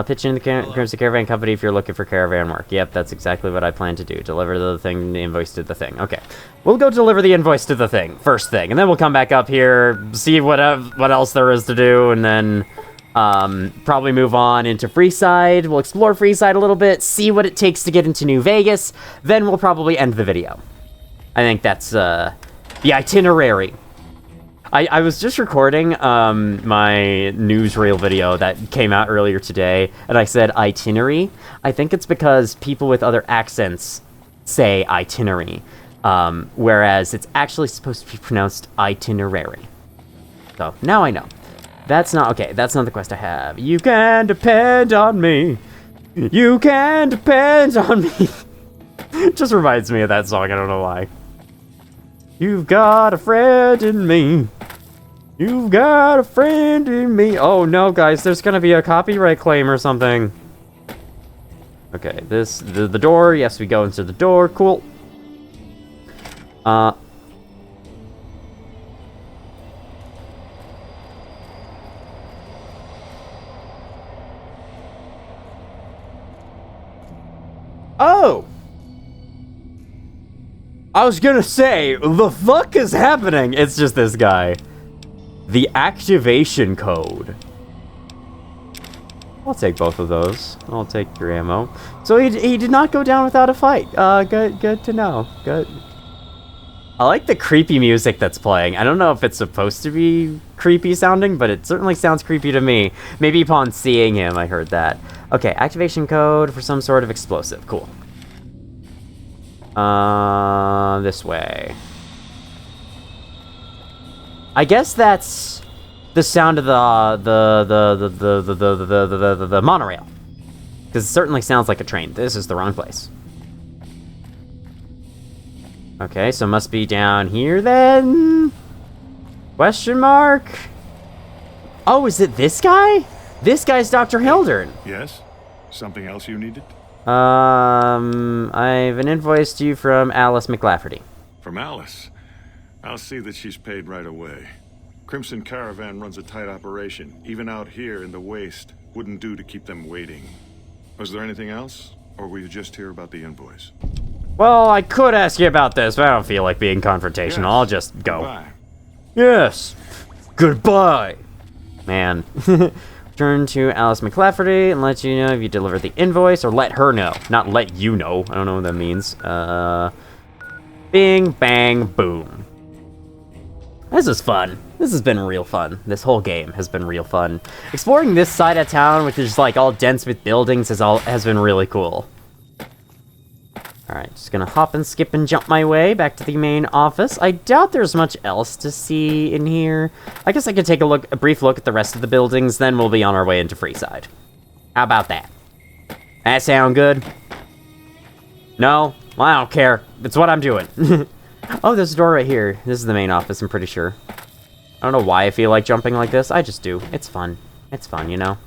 Pitch in the Crimson Caravan Company if you're looking for caravan work. Yep, that's exactly what I plan to do. Deliver the thing, the invoice to the thing. Okay. We'll go deliver the invoice to the thing, first thing. And then we'll come back up here, see what else there is to do, and then probably move on into Freeside. We'll explore Freeside a little bit, see what it takes to get into New Vegas. Then we'll probably end the video. I think that's the itinerary. I was just recording my newsreel video that came out earlier today, and I said itinerary. I think it's because people with other accents say itinerary, whereas it's actually supposed to be pronounced itinerary. So, now I know. That's not the quest I have. You can depend on me. You can depend on me. It just reminds me of that song, I don't know why. You've got a friend in me. You've got a friend in me. Oh no, guys, there's gonna be a copyright claim or something. Okay, the door. Yes, we go into the door. Cool. Oh! I was gonna say, the fuck is happening? It's just this guy. The activation code. I'll take both of those. I'll take your ammo. So he did not go down without a fight. Good to know. Good. I like the creepy music that's playing. I don't know if it's supposed to be creepy sounding, but it certainly sounds creepy to me. Maybe upon seeing him, I heard that. Okay, activation code for some sort of explosive. Cool. This way. I guess that's the sound of the monorail. Because it certainly sounds like a train. This is the wrong place. Okay, so must be down here then? Question mark? Oh, is it this guy? This guy's Dr. Hildern. Yes? Something else you needed? I've an invoice to you from Alice McLafferty. From Alice? I'll see that she's paid right away. Crimson Caravan runs a tight operation. Even out here in the waste, wouldn't do to keep them waiting. Was there anything else? Or were you just here about the invoice? Well, I could ask you about this, but I don't feel like being confrontational. Yes. I'll just go. Goodbye. Yes. Goodbye. Man. Turn to Alice McLafferty and let you know if you delivered the invoice, or let her know. Not let you know. I don't know what that means. Bing, bang, boom. This is fun. This has been real fun. This whole game has been real fun. Exploring this side of town, which is like all dense with buildings, has been really cool. Alright, just gonna hop and skip and jump my way back to the main office. I doubt there's much else to see in here. I guess I could take a brief look at the rest of the buildings, then we'll be on our way into Freeside. How about that? That sound good? No? Well, I don't care. It's what I'm doing. Oh, there's a door right here. This is the main office, I'm pretty sure. I don't know why I feel like jumping like this. I just do. It's fun. It's fun, you know?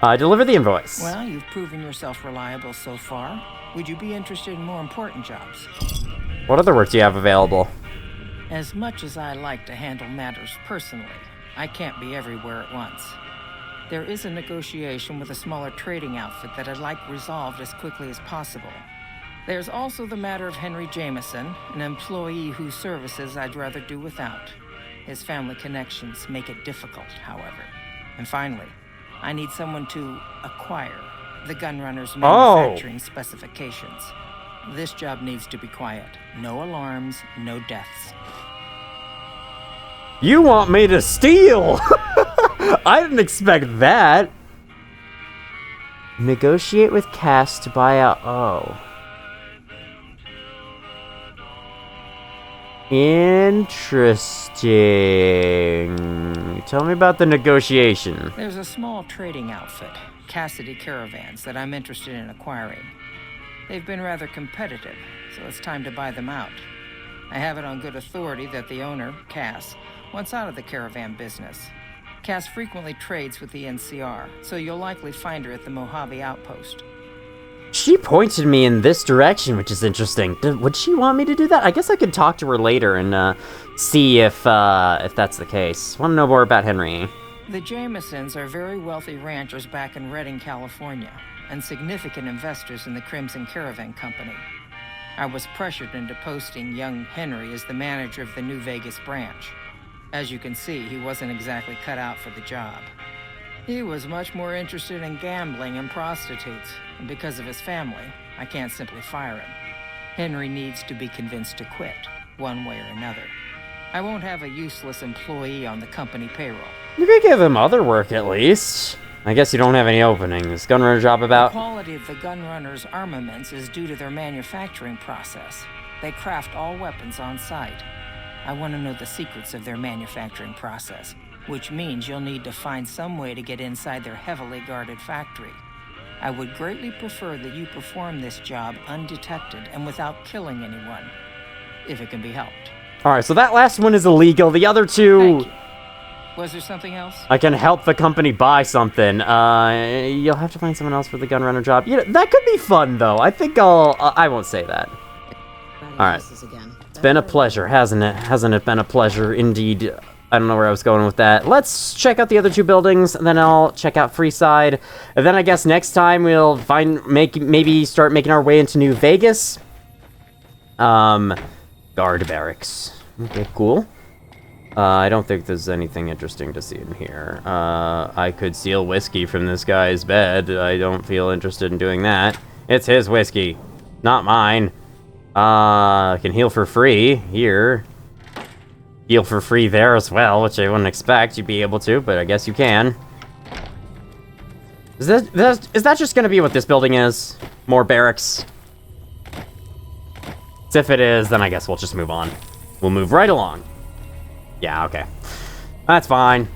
Deliver the invoice. Well, you've proven yourself reliable so far. Would you be interested in more important jobs? What other work do you have available? As much as I like to handle matters personally, I can't be everywhere at once. There is a negotiation with a smaller trading outfit that I'd like resolved as quickly as possible. There's also the matter of Henry Jameson, an employee whose services I'd rather do without. His family connections make it difficult, however. And finally, I need someone to acquire the gunrunner's manufacturing specifications. This job needs to be quiet. No alarms, no deaths. You want me to steal? I didn't expect that. Negotiate with Cass to buy out. Oh. Interesting. Tell me about the negotiation. There's a small trading outfit, Cassidy Caravans, that I'm interested in acquiring. They've been rather competitive, so it's time to buy them out. I have it on good authority that the owner, Cass, wants out of the caravan business. Cass frequently trades with the NCR, so you'll likely find her at the Mojave outpost. She pointed me in this direction, which is interesting. Would she want me to do that? I guess I could talk to her later and see if that's the case. Want to know more about Henry? The Jamesons are very wealthy ranchers back in Redding, California, and significant investors in the Crimson Caravan Company. I was pressured into posting young Henry as the manager of the New Vegas branch. As you can see, he wasn't exactly cut out for the job. He was much more interested in gambling and prostitutes, and because of his family, I can't simply fire him. Henry needs to be convinced to quit, one way or another. I won't have a useless employee on the company payroll. You could give him other work at least. I guess you don't have any openings. Gunrunner job about? The quality of the gunrunners' armaments is due to their manufacturing process. They craft all weapons on site. I want to know the secrets of their manufacturing process, which means you'll need to find some way to get inside their heavily guarded factory. I would greatly prefer that you perform this job undetected and without killing anyone, if it can be helped. Alright, so that last one is illegal. The other two... Thank you. Was there something else? I can help the company buy something. You'll have to find someone else for the gunrunner job. You know, that could be fun, though. I think I won't say that. Alright. It's been a pleasure, hasn't it? Hasn't it been a pleasure, indeed? I don't know where I was going with that. Let's check out the other two buildings, and then I'll check out Freeside. And then I guess next time we'll maybe start making our way into New Vegas. Guard barracks. Okay, cool. I don't think there's anything interesting to see in here. I could steal whiskey from this guy's bed. I don't feel interested in doing that. It's his whiskey, not mine. I can heal for free here. Heal for free there as well, which I wouldn't expect you'd be able to, but I guess you can. Is that just gonna be what this building is? More barracks? If it is, then I guess we'll just move on. We'll move right along. Yeah, okay. That's fine.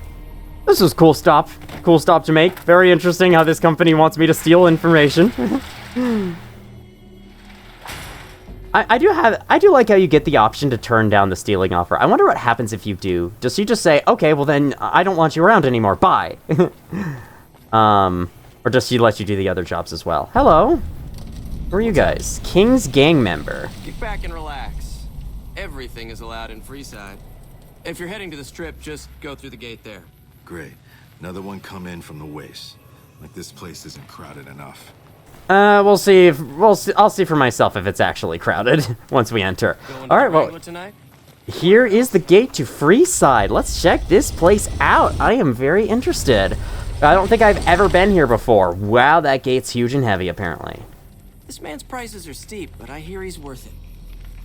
This was cool stop. Cool stop to make. Very interesting how this company wants me to steal information. I do like how you get the option to turn down the stealing offer. I wonder what happens if you do. Does she just say, okay, well then I don't want you around anymore. Bye. Or does she let you do the other jobs as well? Hello. Who are you guys? King's gang member. Kick back and relax. Everything is allowed in Freeside. If you're heading to the strip, just go through the gate there. Great. Another one come in from the waste. Like this place isn't crowded enough. We'll see. I'll see for myself if it's actually crowded once we enter. All right, well, here is the gate to Freeside. Let's check this place out. I am very interested. I don't think I've ever been here before. Wow, that gate's huge and heavy, apparently. This man's prices are steep, but I hear he's worth it.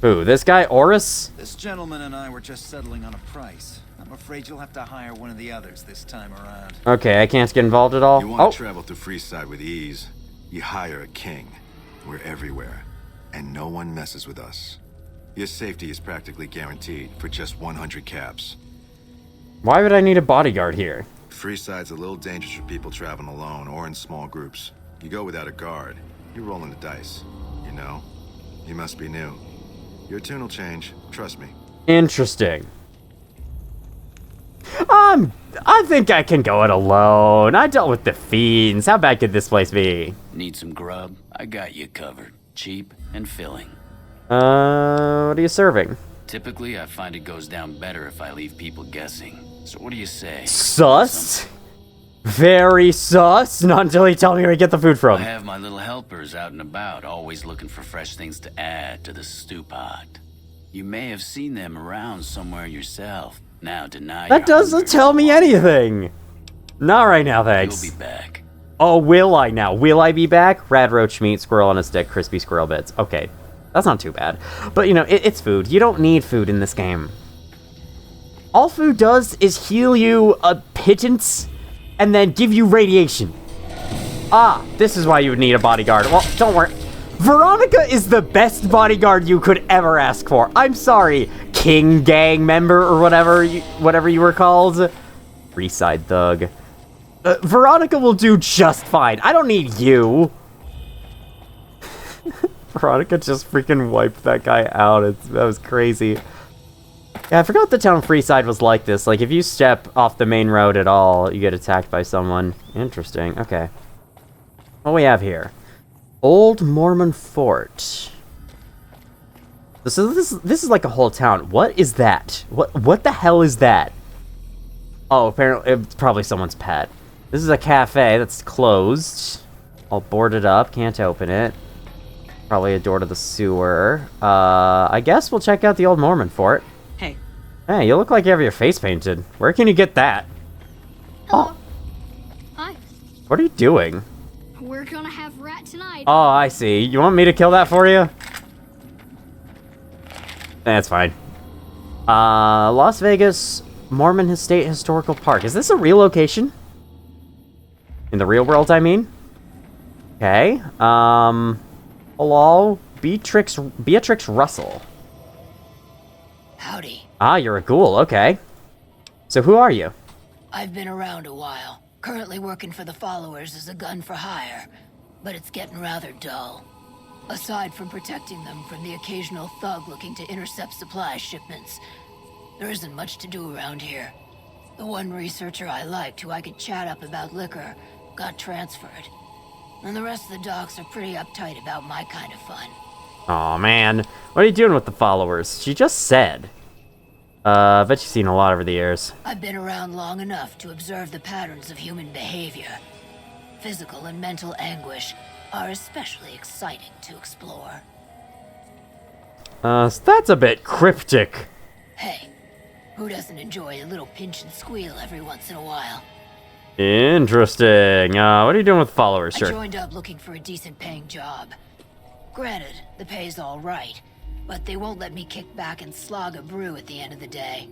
Who, this guy, Oris? This gentleman and I were just settling on a price. I'm afraid you'll have to hire one of the others this time around. Okay, I can't get involved at all. You want to travel to Freeside with ease, you hire a king. We're everywhere, and no one messes with us. Your safety is practically guaranteed for just 100 caps. Why would I need a bodyguard here? Freeside's a little dangerous for people traveling alone or in small groups. You go without a guard, you're rolling the dice. You know? You must be new. Your tune will change, trust me. Interesting. I'm I think I can go it alone. I dealt with the fiends. How bad could this place be? Need some grub? I got you covered. Cheap and filling. What are you serving? Typically, I find it goes down better if I leave people guessing. So what do you say? Sus? Very sus. Not until you tell me where to get the food from. I have my little helpers out and about, always looking for fresh things to add to the stew pot. You may have seen them around somewhere yourself. Now deny That doesn't tell me anything. Not right now, thanks. You'll be back. Oh, will I now? Will I be back? Rad roach meat, squirrel on a stick, crispy squirrel bits. Okay, that's not too bad. But, you know, it's food. You don't need food in this game. All food does is heal you a pittance and then give you radiation. Ah, this is why you would need a bodyguard. Well, don't worry. Veronica is the best bodyguard you could ever ask for. I'm sorry, King Gang member or whatever you were called. Freeside thug. Veronica will do just fine. I don't need you. Veronica just freaking wiped that guy out. That was crazy. Yeah, I forgot the town Freeside was like this. Like, if you step off the main road at all, you get attacked by someone. Interesting. Okay. What do we have here? Old Mormon Fort. This is like a whole town. What is that? What the hell is that? Oh, apparently it's probably someone's pet. This is a cafe that's closed. All boarded up. Can't open it. Probably a door to the sewer. I guess we'll check out the Old Mormon Fort. Hey. Hey, you look like you have your face painted. Where can you get that? Hello. Hi. What are you doing? We're gonna have rat tonight. Oh, I see. You want me to kill that for you? That's fine. Las Vegas Mormon State Historical Park. Is this a real location? In the real world, I mean? Okay. Hello? Beatrix Russell. Howdy. Ah, you're a ghoul. Okay. So who are you? I've been around a while. Currently working for the followers as a gun for hire, but it's getting rather dull. Aside from protecting them from the occasional thug looking to intercept supply shipments, there isn't much to do around here. The one researcher I liked who I could chat up about liquor got transferred. And the rest of the docs are pretty uptight about my kind of fun. Aw, man. What are you doing with the followers? She just said. I bet you've seen a lot over the years. I've been around long enough to observe the patterns of human behavior. Physical and mental anguish are especially exciting to explore. So that's a bit cryptic. Hey, who doesn't enjoy a little pinch and squeal every once in a while? Interesting. What are you doing with followers, I sir? joined up looking for a decent paying job. Granted, the pay's all right, but they won't let me kick back and slog a brew at the end of the day.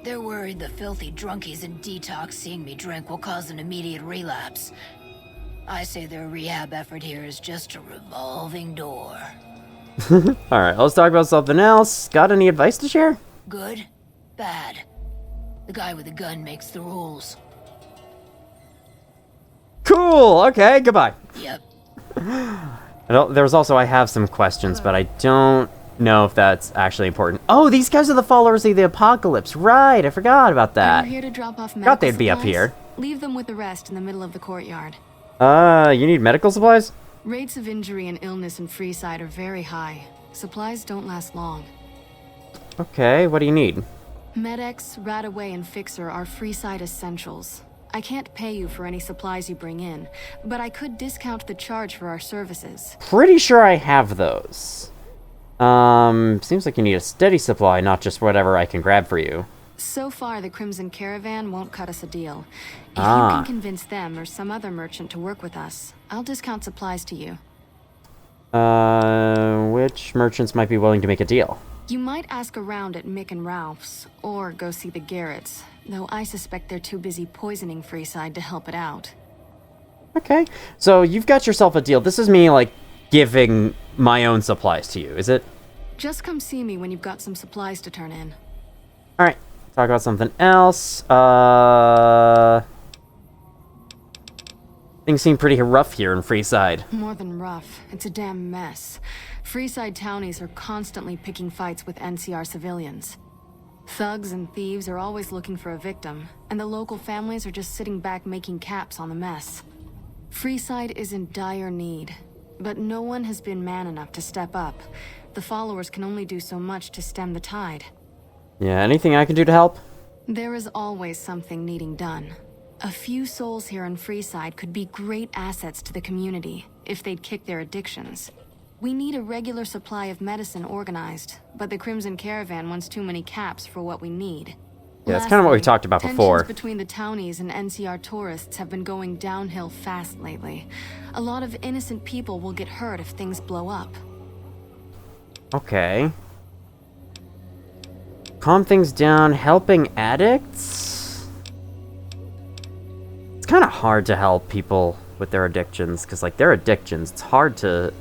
They're worried the filthy drunkies in detox seeing me drink will cause an immediate relapse. I say their rehab effort here is just a revolving door. Alright, let's talk about something else. Got any advice to share? Good? Bad? The guy with the gun makes the rules. Cool, okay, goodbye. Yep. I have some questions, but I don't know if that's actually important. Oh, these guys are the followers of the apocalypse. Right, I forgot about that. Are you here to drop off medical Thought they'd be up supplies? here. Leave them with the rest in the middle of the courtyard. You need medical supplies? Rates of injury and illness in Freeside are very high. Supplies don't last long. Okay, what do you need? Med-X, Radaway, and Fixer are Freeside essentials. I can't pay you for any supplies you bring in, but I could discount the charge for our services. Pretty sure I have those. Seems like you need a steady supply, not just whatever I can grab for you. So far, the Crimson Caravan won't cut us a deal. If you Ah. can convince them or some other merchant to work with us, I'll discount supplies to you. Which merchants might be willing to make a deal? You might ask around at Mick and Ralph's, or go see the Garretts, though I suspect they're too busy poisoning Freeside to help it out. Okay, so you've got yourself a deal. This is me, like, giving my own supplies to you, is it? Just come see me when you've got some supplies to turn in. Alright, talk about something else. Things seem pretty rough here in Freeside. More than rough, it's a damn mess. Freeside townies are constantly picking fights with NCR civilians. Thugs and thieves are always looking for a victim, and the local families are just sitting back making caps on the mess. Freeside is in dire need, but no one has been man enough to step up. The followers can only do so much to stem the tide. Yeah, anything I can do to help? There is always something needing done. A few souls here in Freeside could be great assets to the community if they'd kick their addictions. We need a regular supply of medicine organized, but the Crimson Caravan wants too many caps for what we need. Yeah, that's kind of what we talked about before. Tensions between the townies and NCR tourists have been going downhill fast lately. A lot of innocent people will get hurt if things blow up. Okay. Calm things down, helping addicts? It's kind of hard to help people with their addictions, because, like, their addictions, it's hard to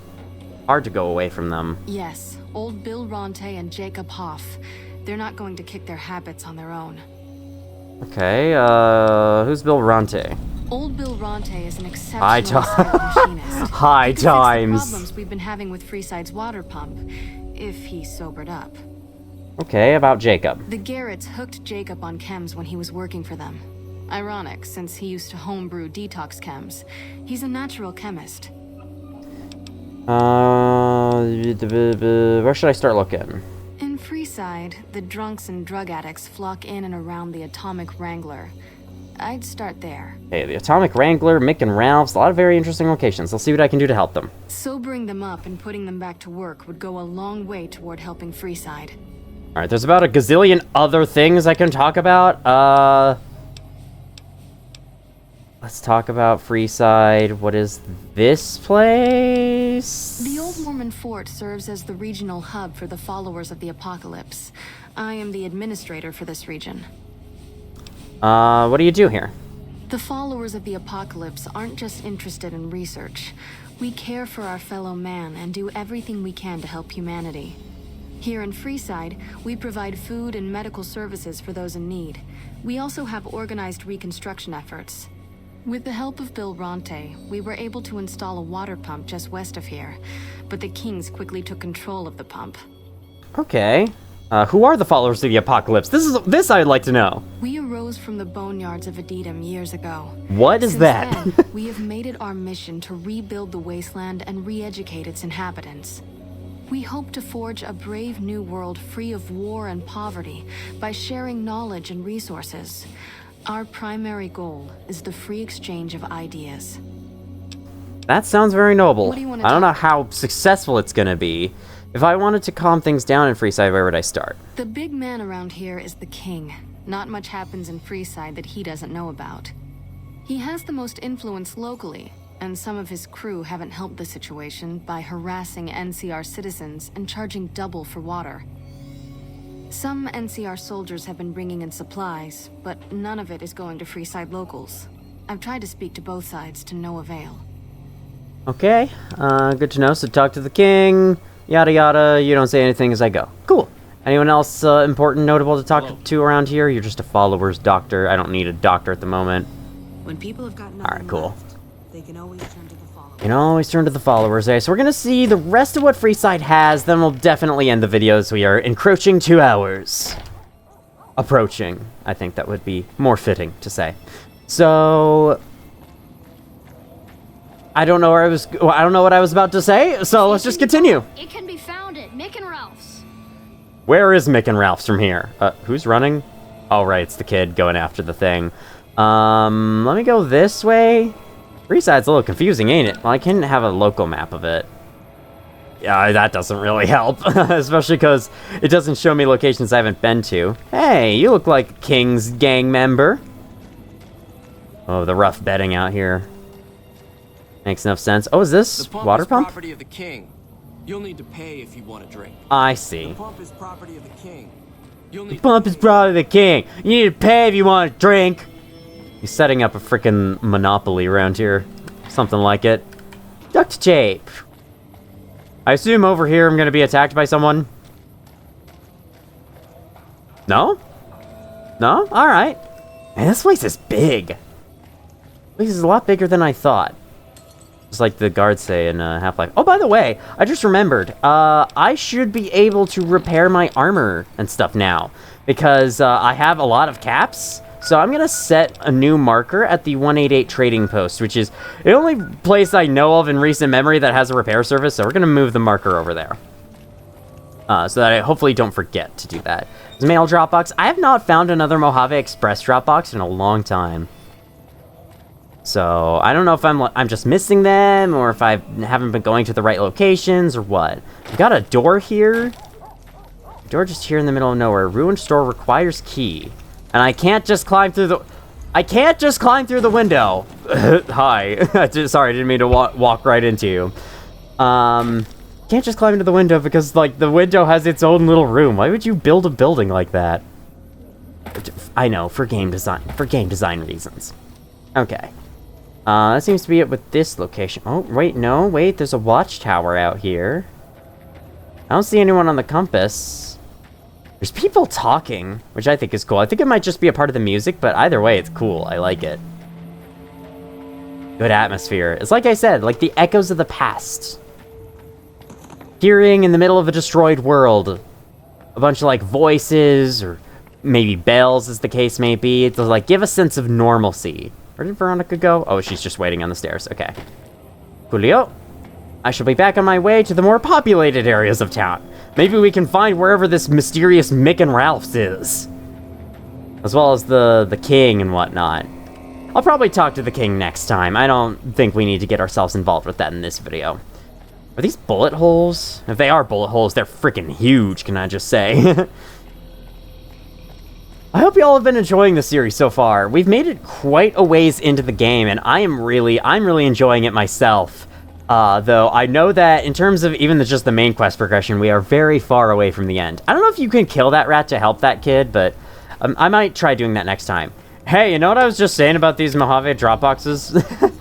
go away from them. Yes, old Bill Ronte and Jacob Hoff. They're not going to kick their habits on their own. Okay, who's Bill Ronte? Old Bill Ronte is an exceptional skilled machinist. High He could times. fix the problems we've been having with Freeside's water pump, if he sobered up. Okay, about Jacob. The Garretts hooked Jacob on chems when he was working for them. Ironic, since he used to homebrew detox chems. He's a natural chemist. Where should I start looking? In Freeside, the drunks and drug addicts flock in and around the Atomic Wrangler. I'd start there. Hey, the Atomic Wrangler, Mick and Ralph's, a lot of very interesting locations. I'll see what I can do to help them. Sobering them up and putting them back to work would go a long way toward helping Freeside. Alright, there's about a gazillion other things I can talk about. Let's talk about Freeside. What is this place? The Old Mormon Fort serves as the regional hub for the followers of the Apocalypse. I am the administrator for this region. What do you do here? The followers of the Apocalypse aren't just interested in research. We care for our fellow man and do everything we can to help humanity. Here in Freeside, we provide food and medical services for those in need. We also have organized reconstruction efforts. With the help of Bill Ronte, we were able to install a water pump just west of here, but the Kings quickly took control of the pump. Okay. Who are the followers of the Apocalypse? This I'd like to know. We arose from the boneyards of Edidum years ago. What is that? Since then, we have made it our mission to rebuild the wasteland and re-educate its inhabitants. We hope to forge a brave new world free of war and poverty by sharing knowledge and resources. Our primary goal is the free exchange of ideas. That sounds very noble. What do you want to I don't do? know how successful it's gonna be. If I wanted to calm things down in Freeside, where would I start? The big man around here is the king. Not much happens in Freeside that he doesn't know about. He has the most influence locally, and some of his crew haven't helped the situation by harassing NCR citizens and charging double for water. Some NCR soldiers have been bringing in supplies, but none of it is going to Freeside locals. I've tried to speak to both sides to no avail. Okay, good to know. So talk to the king, yada yada. You don't say anything as I go. Cool. Anyone else important, notable to talk to around here? You're just a follower's doctor. I don't need a doctor at the moment. When people have gotten Alright, cool. left, they can always turn to the followers. You can always turn to the followers, eh? So we're gonna see the rest of what Freeside has, then we'll definitely end the video as we are encroaching 2 hours. Approaching. I think that would be more fitting to say. So I don't know where I don't know what I was about to say, so let's just continue. It can be found at Mick and Ralph's. Where is Mick and Ralph's from here? Who's running? Oh, right, it's the kid going after the thing. Let me go this way. Freeside's a little confusing, ain't it? Well, I can have a local map of it. Yeah, that doesn't really help. Especially because it doesn't show me locations I haven't been to. Hey, you look like King's gang member. Oh, the rough bedding out here. Makes enough sense. Oh, is this water pump? The property of the king. You'll need to pay if you want a drink. I see. The pump is property of the king. The pump is probably the king. You need to pay if you want a drink. He's setting up a freaking monopoly around here. Something like it. Duct tape. I assume over here I'm gonna be attacked by someone. No? No? Alright. Man, this place is big. This place is a lot bigger than I thought. Just like the guards say in Half-Life. Oh, by the way, I just remembered. I should be able to repair my armor and stuff now. Because I have a lot of caps. So I'm going to set a new marker at the 188 trading post, which is the only place I know of in recent memory that has a repair service. So we're going to move the marker over there. So that I hopefully don't forget to do that. There's mail Dropbox. I have not found another Mojave Express Dropbox in a long time. So I don't know if I'm just missing them or if I haven't been going to the right locations or what. We've got a door here. Door just here in the middle of nowhere. Ruined store requires key. And I can't just climb through the... I can't just climb through the window. Hi. Sorry, I didn't mean to walk right into you. Can't just climb into the window because, like, the window has its own little room. Why would you build a building like that? I know, for game design reasons. Okay. That seems to be it with this location. Oh, wait, no, wait, there's a watchtower out here. I don't see anyone on the compass. There's people talking, which I think is cool. I think it might just be a part of the music, but either way, it's cool. I like it. Good atmosphere. It's like I said, like the echoes of the past. Hearing in the middle of a destroyed world. A bunch of, like, voices, or maybe bells, as the case may be. To, like, give a sense of normalcy. Where did Veronica go? Oh, she's just waiting on the stairs. Okay. Julio, I shall be back on my way to the more populated areas of town. Maybe we can find wherever this mysterious Mick and Ralph's is. As well as the king and whatnot. I'll probably talk to the king next time. I don't think we need to get ourselves involved with that in this video. Are these bullet holes? If they are bullet holes, they're freaking huge, can I just say. I hope you all have been enjoying the series so far. We've made it quite a ways into the game, and I'm really enjoying it myself. Though I know that in terms of even just the main quest progression, we are very far away from the end. I don't know if you can kill that rat to help that kid, but I might try doing that next time. Hey, you know what I was just saying about these Mojave Dropboxes?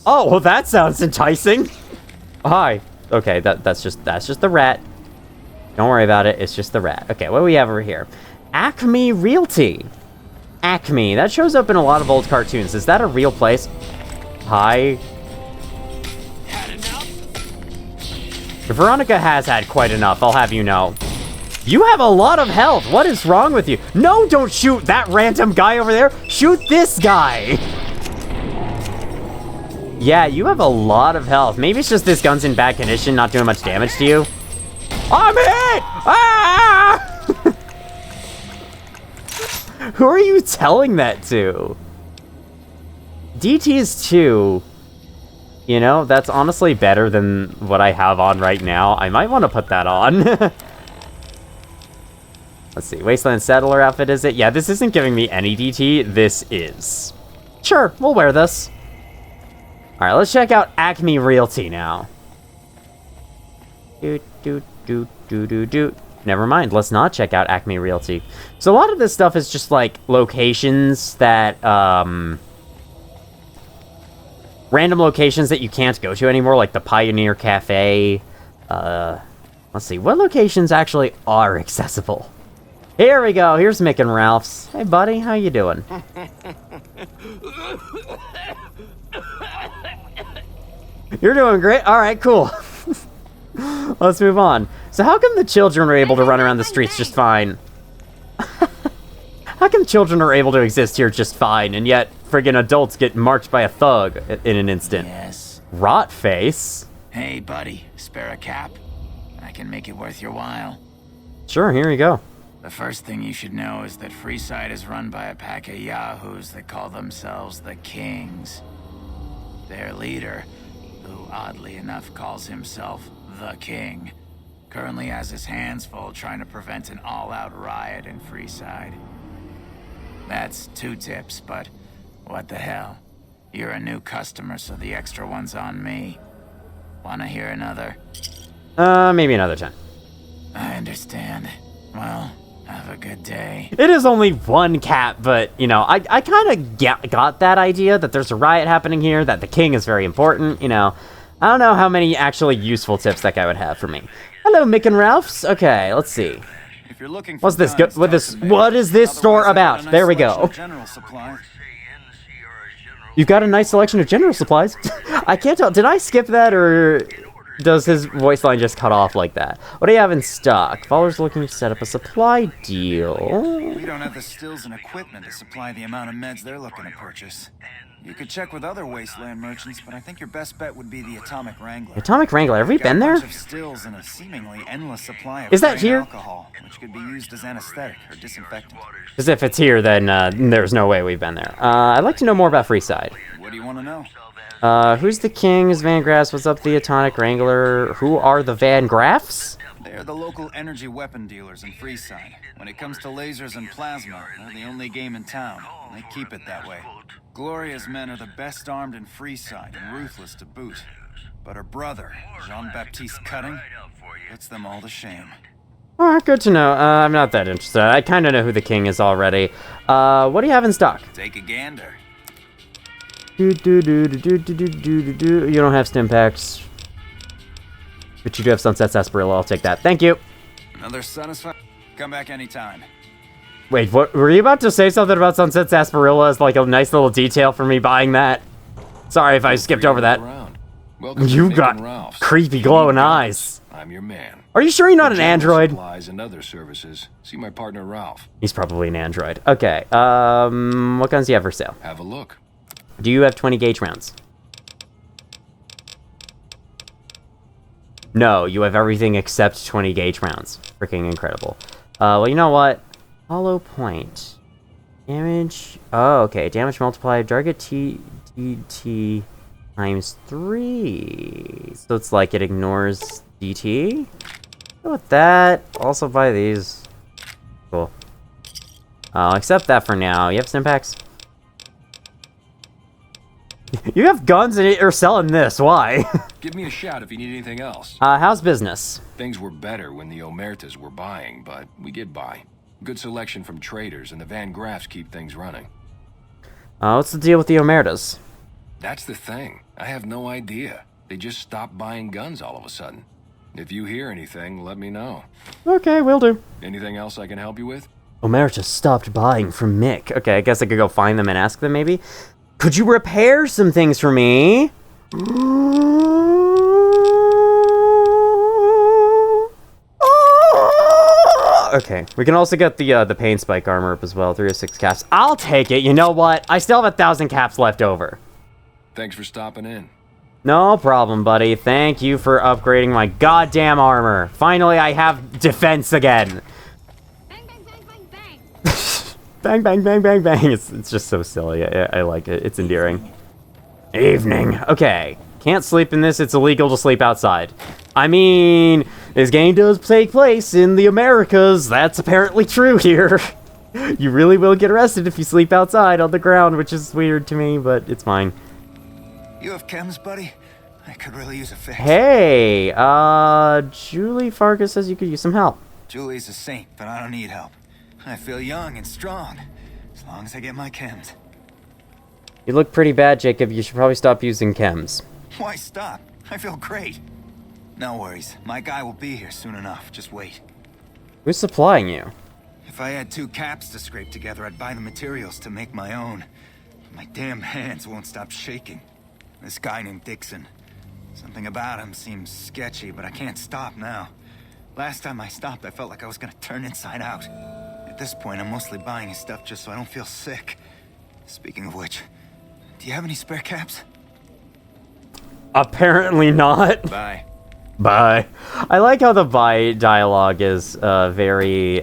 Oh, well, that sounds enticing. Hi. Okay, that's just the rat. Don't worry about it. It's just the rat. Okay, what do we have over here? Acme Realty. Acme. That shows up in a lot of old cartoons. Is that a real place? Hi. Veronica has had quite enough, I'll have you know. You have a lot of health. What is wrong with you? No, don't shoot that random guy over there. Shoot this guy. Yeah, you have a lot of health. Maybe it's just this gun's in bad condition, not doing much damage to you. I'm hit! Ah! Who are you telling that to? DT is 2. You know, that's honestly better than what I have on right now. I might want to put that on. Let's see, Wasteland Settler outfit, is it? Yeah, this isn't giving me any DT. This is. Sure, we'll wear this. All right, let's check out Acme Realty now. Never mind, let's not check out Acme Realty. So a lot of this stuff is just like locations that, random locations that you can't go to anymore, like the Pioneer Cafe. Let's see, what locations actually are accessible? Here we go, here's Mick and Ralph's. Hey buddy, how you doing? You're doing great. All right, cool. Let's move on. So how come the children are able to run around the streets just fine? How come children are able to exist here just fine, and yet friggin' adults get marked by a thug in an instant? Yes. Rot face. Hey, buddy, spare a cap? I can make it worth your while. Sure, here you go. The first thing you should know is that Freeside is run by a pack of yahoos that call themselves the Kings. Their leader, who oddly enough calls himself the King, currently has his hands full trying to prevent an all-out riot in Freeside. That's 2 tips, but what the hell? You're a new customer, so the extra one's on me. Wanna hear another? Maybe another time. I understand. Well, have a good day. It is only 1 cat, but, you know, I kind of got that idea that there's a riot happening here, that the king is very important, you know. I don't know how many actually useful tips that guy would have for me. Hello, Mick and Ralph's. Okay, let's see. If you're looking for What's this? What is this store about? There we go. You've got a nice selection of general supplies. I can't tell. Did I skip that, or does his voice line just cut off like that? What do you have in stock? Followers looking to set up a supply deal. We don't have the stills and equipment to supply the amount of meds they're looking to purchase. You could check with other wasteland merchants, but I think your best bet would be the Atomic Wrangler. Atomic Wrangler, have we been there? A bunch of stills and a seemingly endless supply of Is that grain here? alcohol, which could be used as anesthetic or disinfectant. Because if it's here, then there's no way we've been there. I'd like to know more about Freeside. What do you want to know? Who's the king? Who's Van Graffs? What's up, the Atomic Wrangler? Who are the Van Graffs? They're the local energy weapon dealers in Freeside. When it comes to lasers and plasma, they're the only game in town, and they keep it that way. Gloria's men are the best armed in Freeside and ruthless to boot. But her brother, Jean-Baptiste Cutting, puts them all to shame. Alright, good to know. I'm not that interested. I kind of know who the king is already. What do you have in stock? Take a gander. You don't have stim packs. But you do have Sunset Sarsaparilla. I'll take that. Thank you. Another satisfying. Come back anytime. Wait, what? Were you about to say something about Sunset Sarsaparilla as like a nice little detail for me buying that? Sorry if I skipped over that. You got creepy glowing eyes. I'm your man. Are you sure you're not an android? Supplies and other services. See my partner Ralph. He's probably an android. Okay. What guns do you have for sale? Have a look. Do you have 20 gauge rounds? No, you have everything except 20 gauge rounds. Freaking incredible. Well, you know what? Hollow point. Damage. Oh, okay. Damage multiplied. Target TDT times 3. So it's like it ignores DT. Go with that. Also buy these. Cool. I'll accept that for now. You have Stimpaks? You have guns and you're selling this. Why? Give me a shout if you need anything else. How's business? Things were better when the Omertas were buying, but we get by. Good selection from traders, and the Van Graffs keep things running. What's the deal with the Omertas? That's the thing. I have no idea. They just stopped buying guns all of a sudden. If you hear anything, let me know. Okay, will do. Anything else I can help you with? Omerta stopped buying from Mick. Okay, I guess I could go find them and ask them, maybe? Could you repair some things for me? Okay, we can also get the pain spike armor up as well. 306 caps. I'll take it. You know what? I still have 1,000 caps left over. Thanks for stopping in. No problem, buddy. Thank you for upgrading my goddamn armor. Finally, I have defense again. Bang, bang, bang, bang, bang. It's just so silly. I like it. It's endearing. Evening. Okay. Can't sleep in this. It's illegal to sleep outside. I mean, this game does take place in the Americas. That's apparently true here. You really will get arrested if you sleep outside on the ground, which is weird to me, but it's fine. You have chems, buddy? I could really use a fix. Hey, Julie Farkas says you could use some help. Julie's a saint, but I don't need help. I feel young and strong, as long as I get my chems. You look pretty bad, Jacob. You should probably stop using chems. Why stop? I feel great. No worries. My guy will be here soon enough. Just wait. Who's supplying you? If I had 2 caps to scrape together, I'd buy the materials to make my own. But my damn hands won't stop shaking. This guy named Dixon. Something about him seems sketchy, but I can't stop now. Last time I stopped, I felt like I was gonna turn inside out. At this point, I'm mostly buying his stuff just so I don't feel sick. Speaking of which, do you have any spare caps? Apparently not. Bye. Bye. I like how the bye dialogue is very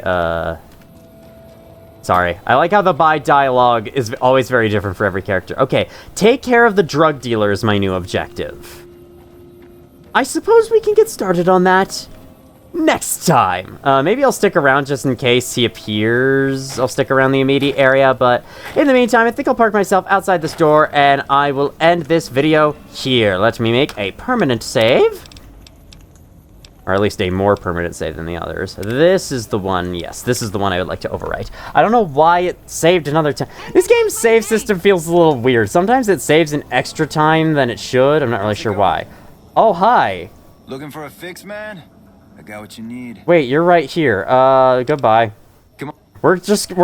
sorry. I like how the bye dialogue is always very different for every character. Okay, take care of the drug dealer is my new objective. I suppose we can get started on that next time. Maybe I'll stick around just in case he appears. I'll stick around the immediate area, but in the meantime, I think I'll park myself outside the store, and I will end this video here. Let me make a permanent save. Or at least a more permanent save than the others. This is the one, yes, this is the one I would like to overwrite. I don't know why it saved another time. This game's save system feels a little weird. Sometimes it saves an extra time than it should. I'm not really sure why. Oh, hi. Looking for a fix, man? I got what you need. Wait, you're right here. Goodbye. Come on. We're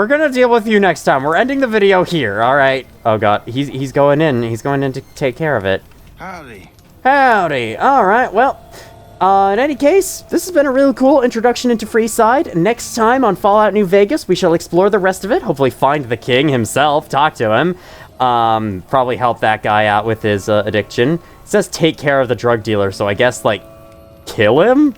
gonna deal with you next time. We're ending the video here, alright? Oh god, he's going in. He's going in to take care of it. Howdy. Howdy. Alright, well, in any case, this has been a really cool introduction into Freeside. Next time on Fallout New Vegas, we shall explore the rest of it, hopefully find the king himself, talk to him, probably help that guy out with his addiction. It says take care of the drug dealer, so I guess, like, kill him?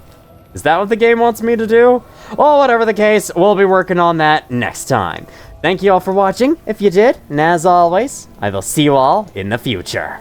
Is that what the game wants me to do? Well, whatever the case, we'll be working on that next time. Thank you all for watching, if you did, and as always, I will see you all in the future.